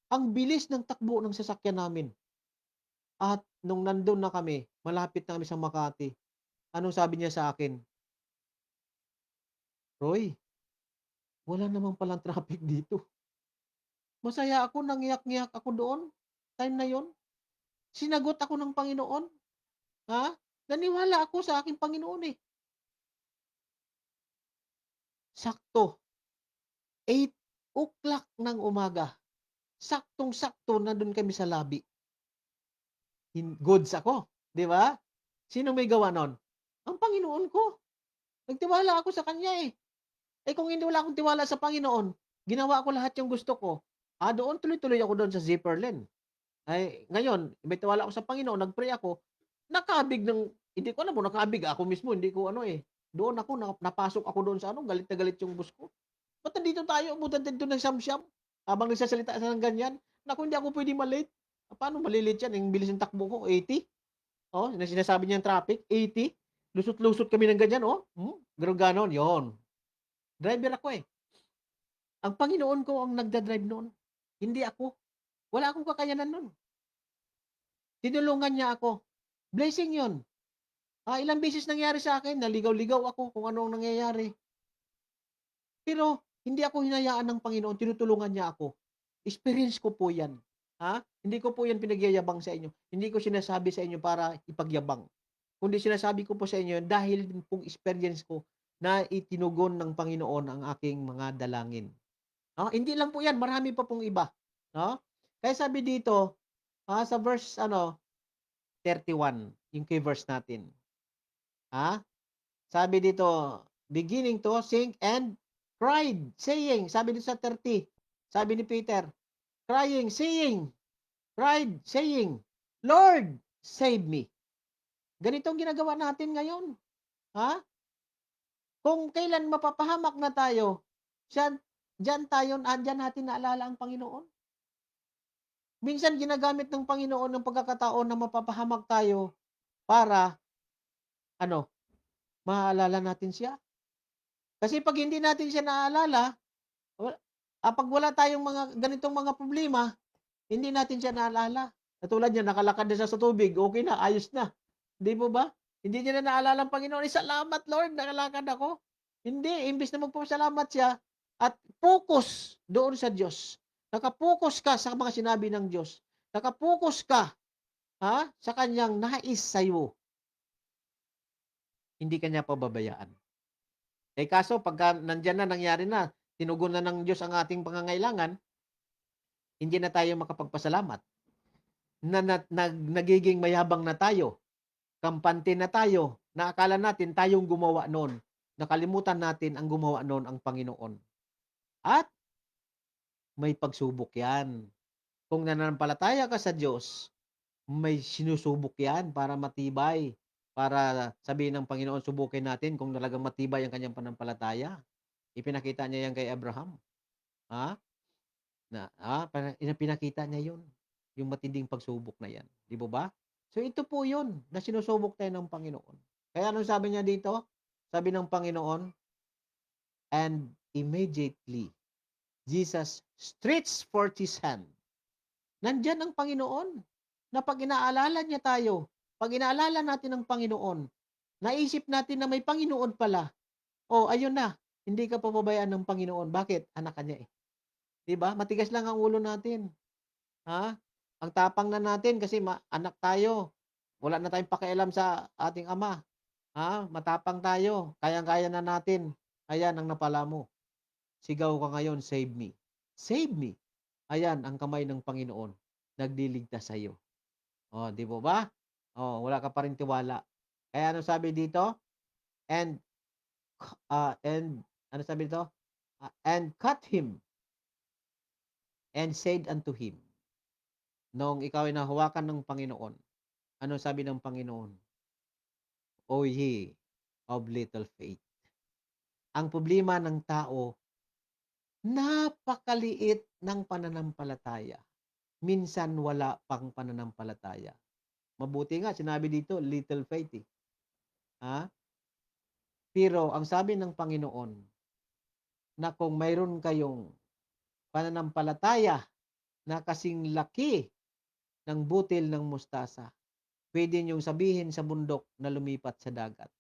ang bilis ng takbo ng sasakyan namin. At nung nandun na kami, malapit na kami sa Makati, anong sabi niya sa akin? Roy, wala naman palang traffic dito. Masaya ako, nangiyak-ngiyak ako doon. Time na yon. Sinagot ako ng Panginoon. Ha? Naniwala ako sa aking Panginoon eh. Sakto, 8 o'clock ng umaga. Saktong-sakto nandun kami sa lobby. Goods ako, di ba? Sino may gawa nun? Ang Panginoon ko. Nagtiwala ako sa Kanya eh. Eh kung hindi wala akong tiwala sa Panginoon, ginawa ko lahat yung gusto ko. Doon tuloy-tuloy ako doon sa Zipperland. Ay, ngayon, may tiwala ako sa Panginoon, nag-pray ako, nakabig ng, hindi ko alam mo, nakabig ako mismo, hindi ko ano eh. Doon ako, napasok ako doon sa ano, galit na galit yung boss ko. Ba't nandito tayo, umutan dito ng siyam-siyam? Habang nagsasalita sa ng ganyan, naku, hindi ako pwede malate. Paano malilate yan? Yung bilis ng takbo ko, 80. Oh, sinasabi niya yung traffic, 80. Lusot-lusot kami ng ganyan, oh. Ganon, yon. Driver ako eh. Ang Panginoon ko ang nagda-drive noon. Hindi ako. Wala akong kakayanan noon. Tinulungan niya ako. Blessing yon. Ilang beses nangyari sa akin, naligaw-ligaw ako kung ano ang nangyayari. Pero, hindi ako hinayaan ng Panginoon, tinutulungan niya ako. Experience ko po yan. Hindi ko po yan pinagyayabang sa inyo. Hindi ko sinasabi sa inyo para ipagyabang. Kundi sinasabi ko po sa inyo dahil pong experience ko na itinugon ng Panginoon ang aking mga dalangin. Hindi lang po yan, marami pa pong iba. Kaya sabi dito, sa verse 31, yung key verse natin. Sabi dito, beginning to sing and cried, saying, sabi dito sa 30, sabi ni Peter, crying, saying, cried, saying, Lord, save me. Ganito ang ginagawa natin ngayon. Kung kailan mapapahamak na tayo, andyan natin naalala ang Panginoon. Minsan ginagamit ng Panginoon ng pagkakataon na mapapahamak tayo para, maalala natin siya. Kasi pag hindi natin siya naaalala, pag wala tayong mga ganitong mga problema, hindi natin siya naalala. Katulad niya, nakalakad na siya sa tubig, okay na, ayos na. Di mo ba? Hindi niya na naalala ang Panginoon. Salamat Lord, nakalakad ako. Hindi, imbis na magpapasalamat siya at focus doon sa Diyos. Nakapokus ka sa mga sinabi ng Diyos. Nakapokus ka sa kanyang nais sa iyo. Hindi kanya pababayaan. Kaso pagka nandyan na, nangyari na, tinugon na ng Diyos ang ating pangangailangan, hindi na tayo makapagpasalamat. Nagiging mayabang na tayo. Kampante na tayo. Na akala natin tayong gumawa noon. Nakalimutan natin ang gumawa noon ang Panginoon. At may pagsubok yan. Kung nananampalataya ka sa Diyos, may sinusubok yan para matibay. Para sabihin ng Panginoon, subukin natin kung talagang matibay ang kanyang panampalataya. Ipinakita niya yan kay Abraham. Pinakita niya yun. Yung matinding pagsubok na yan. Di ba? So ito po yun na sinusubok tayo ng Panginoon. Kaya anong sabi niya dito? Sabi ng Panginoon, and immediately, Jesus stretched forth His hand. Nandyan ang Panginoon na pag inaalala niya tayo, pag inaalala natin ang Panginoon, naisip natin na may Panginoon pala. Ayun na, hindi ka papabayaan ng Panginoon. Bakit? Anak ka niya eh. Diba? Matigas lang ang ulo natin. Ang tapang na natin kasi anak tayo. Wala na tayong pakialam sa ating ama. Matapang tayo. Kayang-kaya na natin. Ayan ang napala mo. Sigaw ka ngayon, save me. Save me. Ayan ang kamay ng Panginoon. Nagliligtas sa iyo. Di ba? Wala ka pa rin tiwala. Kaya ano sabi dito? And and ano sabi dito? And cut him and said unto him, nung ikaw ay nahawakan ng Panginoon, ano sabi ng Panginoon? O ye of little faith. Ang problema ng tao, napakaliit ng pananampalataya. Minsan wala pang pananampalataya. Mabuti nga, sinabi dito, little faith eh. Ha? Pero ang sabi ng Panginoon, na kung mayroon kayong pananampalataya na kasing laki ng butil ng mustasa, pwede niyong sabihin sa bundok na lumipat sa dagat.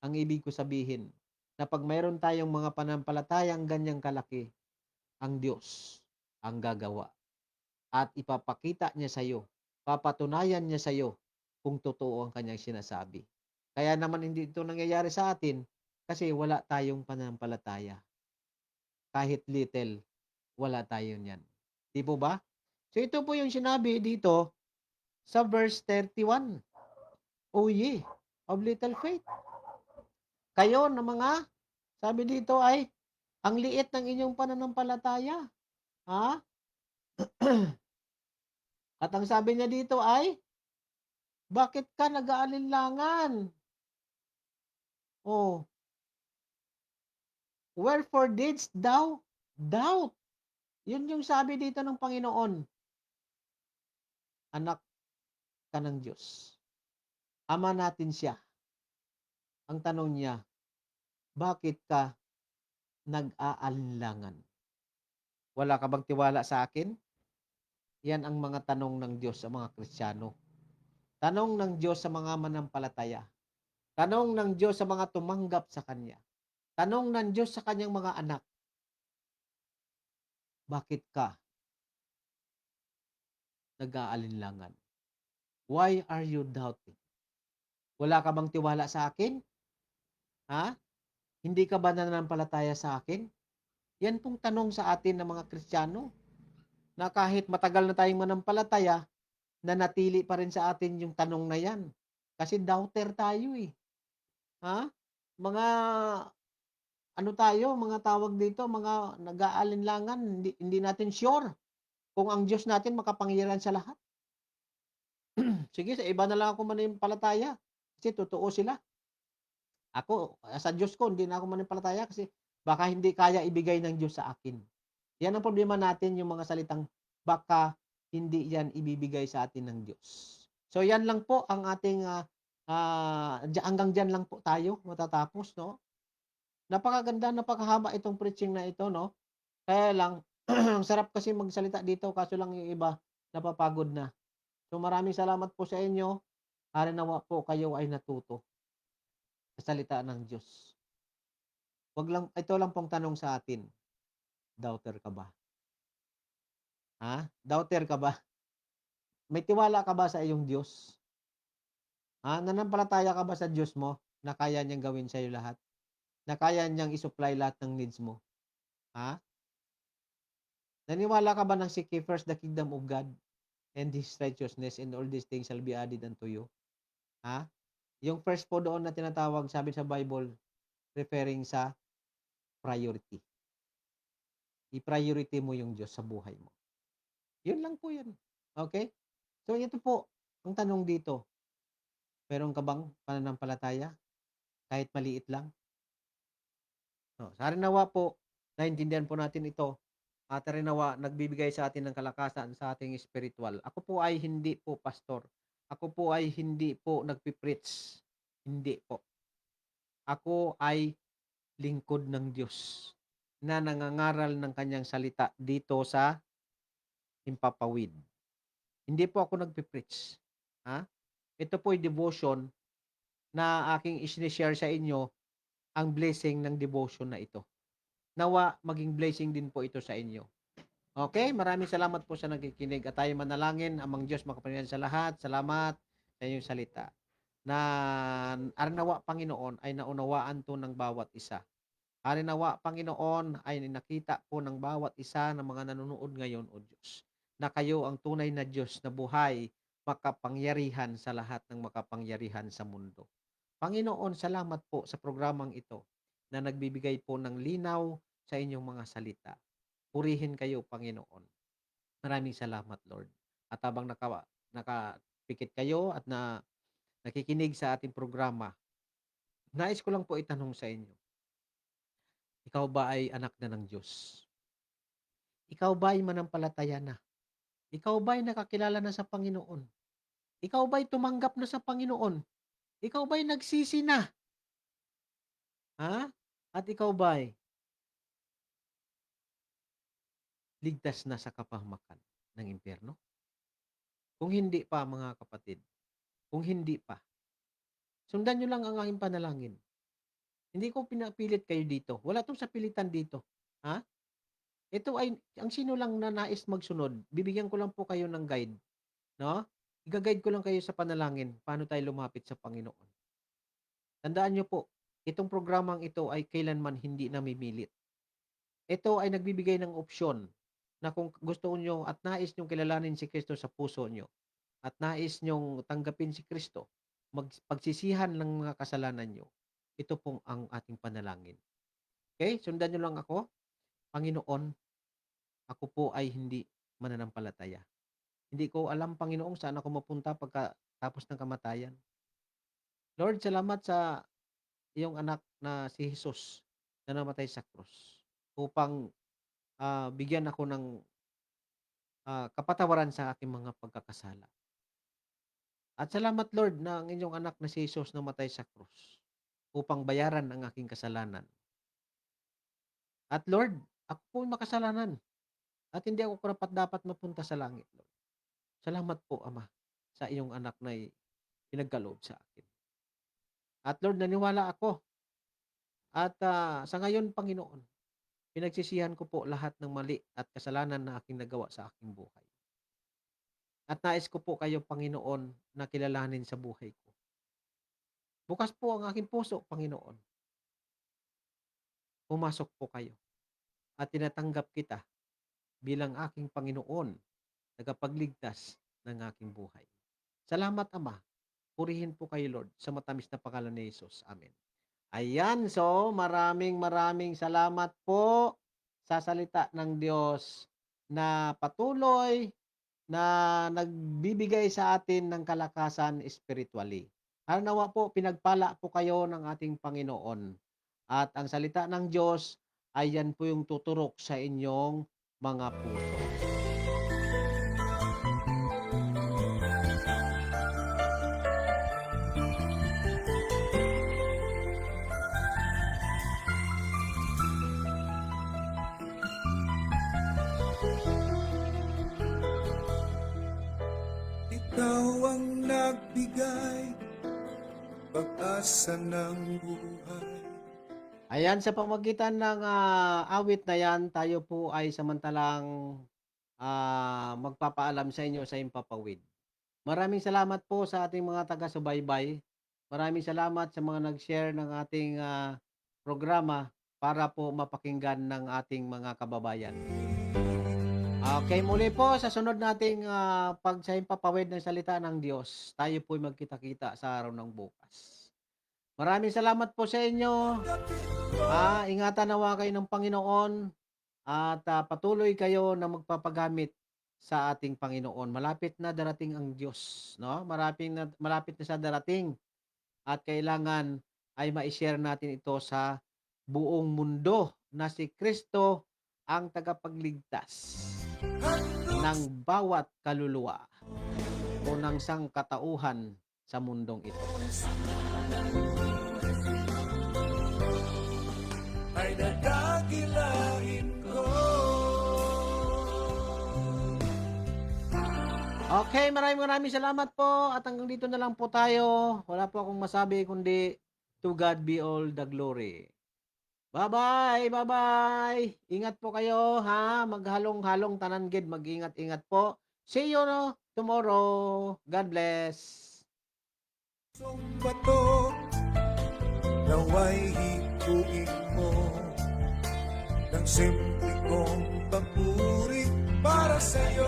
Ang ibig ko sabihin, na pag mayroon tayong mga pananampalatayang ganyang kalaki, ang Diyos ang gagawa. At ipapakita niya sa iyo, papatunayan niya sa iyo kung totoo ang kanyang sinasabi. Kaya naman hindi ito nangyayari sa atin kasi wala tayong pananampalataya. Kahit little, wala tayo niyan. Di po ba? So ito po yung sinabi dito sa verse 31. O ye of little faith. Kayo na mga, sabi dito ay, ang liit ng inyong pananampalataya. Ha? At ang sabi niya dito ay, bakit ka nag-aalinlangan? Oh, wherefore didst thou doubt? Yun yung sabi dito ng Panginoon. Anak ka ng Diyos. Ama natin siya. Ang tanong niya, bakit ka nag-aalinlangan? Wala ka bang tiwala sa akin? Yan ang mga tanong ng Diyos sa mga Kristiyano. Tanong ng Diyos sa mga manampalataya. Tanong ng Diyos sa mga tumanggap sa Kanya. Tanong ng Diyos sa Kanyang mga anak. Bakit ka nag-aalinlangan? Why are you doubting? Wala ka bang tiwala sa akin? Ha? Hindi ka ba nananampalataya sa akin? Yan pong tanong sa atin ng mga Kristiyano. Na kahit matagal na tayong manampalataya, nanatili pa rin sa atin yung tanong na yan. Kasi doubter tayo eh. Ha? Mga, ano tayo, mga tawag dito, mga nag-aalinlangan, hindi natin sure kung ang Diyos natin makapangyarihan sa lahat. Sige, sa iba na lang ako mananampalataya kasi totoo sila. Ako, sa Diyos ko, hindi na ako mananampalataya kasi baka hindi kaya ibigay ng Diyos sa akin. Yan ang problema natin, yung mga salitang baka hindi yan ibibigay sa atin ng Diyos. So yan lang po ang ating hanggang dyan lang po tayo matatapos, no? Napakaganda, napakahaba itong preaching na ito, no? Kaya lang, ang sarap kasi magsalita dito, kaso lang yung iba napapagod na. So maraming salamat po sa inyo. Nawa po kayo ay natuto sa salita ng Diyos. Ito lang pong tanong sa atin. Doubter ka ba? Ha? Doubter ka ba? May tiwala ka ba sa iyong Diyos? Ha? Nanampalataya ka ba sa Diyos mo na kaya niyang gawin sa iyo lahat? Na kaya niyang isupply lahat ng needs mo? Ha? Naniwala ka ba ng seek ye first the kingdom of God and His righteousness, and all these things shall be added unto you? Ha? Yung first po doon na tinatawag, sabi sa Bible, referring sa priority. I-priority mo yung Diyos sa buhay mo. Yun lang po yun. Okay? So, ito po ang tanong dito. Meron ka bang pananampalataya? Kahit maliit lang? No, sana nawa po, naintindihan po natin ito. At rin nawa, nagbibigay sa atin ng kalakasan sa ating spiritual. Ako po ay hindi po pastor. Ako po ay hindi po nagpipreach. Hindi po. Ako ay lingkod ng Diyos na nangangaral ng kanyang salita dito sa Himpapawid. Hindi po ako nagpipreach. Ha? Ito po ay devotion na aking i-share sa inyo ang blessing ng devotion na ito. Nawa, maging blessing din po ito sa inyo. Okay, maraming salamat po sa nagkikinig at tayo manalangin, amang Diyos makapangyarihan sa lahat. Salamat sa inyong salita. Na arnawa, Panginoon, ay naunawaan to ng bawat isa. Arnawa, Panginoon, ay nakita po ng bawat isa ng mga nanonood ngayon, O Diyos, na kayo ang tunay na Diyos na buhay, makapangyarihan sa lahat ng makapangyarihan sa mundo. Panginoon, salamat po sa programang ito. na nagbibigay po ng linaw sa inyong mga salita. Purihin kayo, Panginoon. Maraming salamat, Lord. At habang nakapikit kayo at nakikinig sa ating programa, nais ko lang po itanong sa inyo, ikaw ba ay anak na ng Diyos? Ikaw ba ay manampalataya na? Ikaw ba ay nakakilala na sa Panginoon? Ikaw ba ay tumanggap na sa Panginoon? Ikaw ba ay nagsisi na? Ha? At ikaw ba ay ligtas na sa kapahamakan ng impyerno? Kung hindi pa, mga kapatid, kung hindi pa, sundan nyo lang ang aking panalangin. Hindi ko pinapilit kayo dito. Wala itong sapilitan dito. Ha? Ito ay, ang sino lang na nais magsunod, bibigyan ko lang po kayo ng guide. No? Iga-guide ko lang kayo sa panalangin, paano tayo lumapit sa Panginoon. Tandaan nyo po, itong programang ito ay kailanman hindi namimilit. Ito ay nagbibigay ng opsyon na kung gusto nyo at nais nyong kilalanin si Kristo sa puso nyo at nais nyong tanggapin si Kristo, pagsisihan ng mga kasalanan nyo, ito pong ang ating panalangin. Okay? Sundan nyo lang ako. Panginoon, ako po ay hindi mananampalataya. Hindi ko alam, Panginoon, saan ako mapunta pagkatapos ng kamatayan. Lord, salamat sa iyong anak na si Jesus na namatay sa krus upang bigyan ako ng kapatawaran sa aking mga pagkakasala. At salamat, Lord, na ang inyong anak na si Jesus namatay sa krus upang bayaran ang aking kasalanan. At Lord, ako po makasalanan at hindi ako karapat-dapat mapunta sa langit, Lord. Salamat po, Ama, sa iyong anak na pinagkaloob sa akin. At Lord, naniwala ako. At sa ngayon, Panginoon, pinagsisihan ko po lahat ng mali at kasalanan na aking nagawa sa aking buhay. At nais ko po kayo, Panginoon, na kilalanin sa buhay ko. Bukas po ang aking puso, Panginoon. Pumasok po kayo at tinatanggap kita bilang aking Panginoon, tagapagligtas ng aking buhay. Salamat, Ama. Purihin po kayo, Lord, sa matamis na pangalan ni Jesus. Amen. Ayan, so maraming salamat po sa salita ng Diyos na patuloy na nagbibigay sa atin ng kalakasan spiritually. Nawa po, pinagpala po kayo ng ating Panginoon. At ang salita ng Diyos ay yan po yung tuturok sa inyong mga puso. Ikaw ang nagbigay pag-asa ng buhay. Ayan, sa pamagitan ng awit na yan, tayo po ay samantalang magpapaalam sa inyo sa Impapawid. Maraming salamat po sa ating mga taga-subaybay. Maraming salamat sa mga nag-share ng ating programa para po mapakinggan ng ating mga kababayan. Okay, muli po sa sunod nating sa Impapawid ng salita ng Diyos, tayo po ay magkita-kita sa araw ng bukas. Maraming salamat po sa inyo. Ingatan nawa kayo ng Panginoon at patuloy kayo na magpapagamit sa ating Panginoon. Malapit na darating ang Diyos, no? Malapit na sa darating at kailangan ay ma-share natin ito sa buong mundo na si Kristo ang tagapagligtas ng bawat kaluluwa o ng sangkatauhan sa mundong ito. Ay nadagilain ko. Okay, maraming salamat po at hanggang dito na lang po tayo. Wala po akong masabi kundi to God be all the glory. Bye-bye, bye-bye. Ingat po kayo, ha? Maghalong-halong tanan gid, mag-ingat-ingat po. See you tomorrow. God bless. Bato, naway hikuin mo ng simple kong papuri para sa'yo.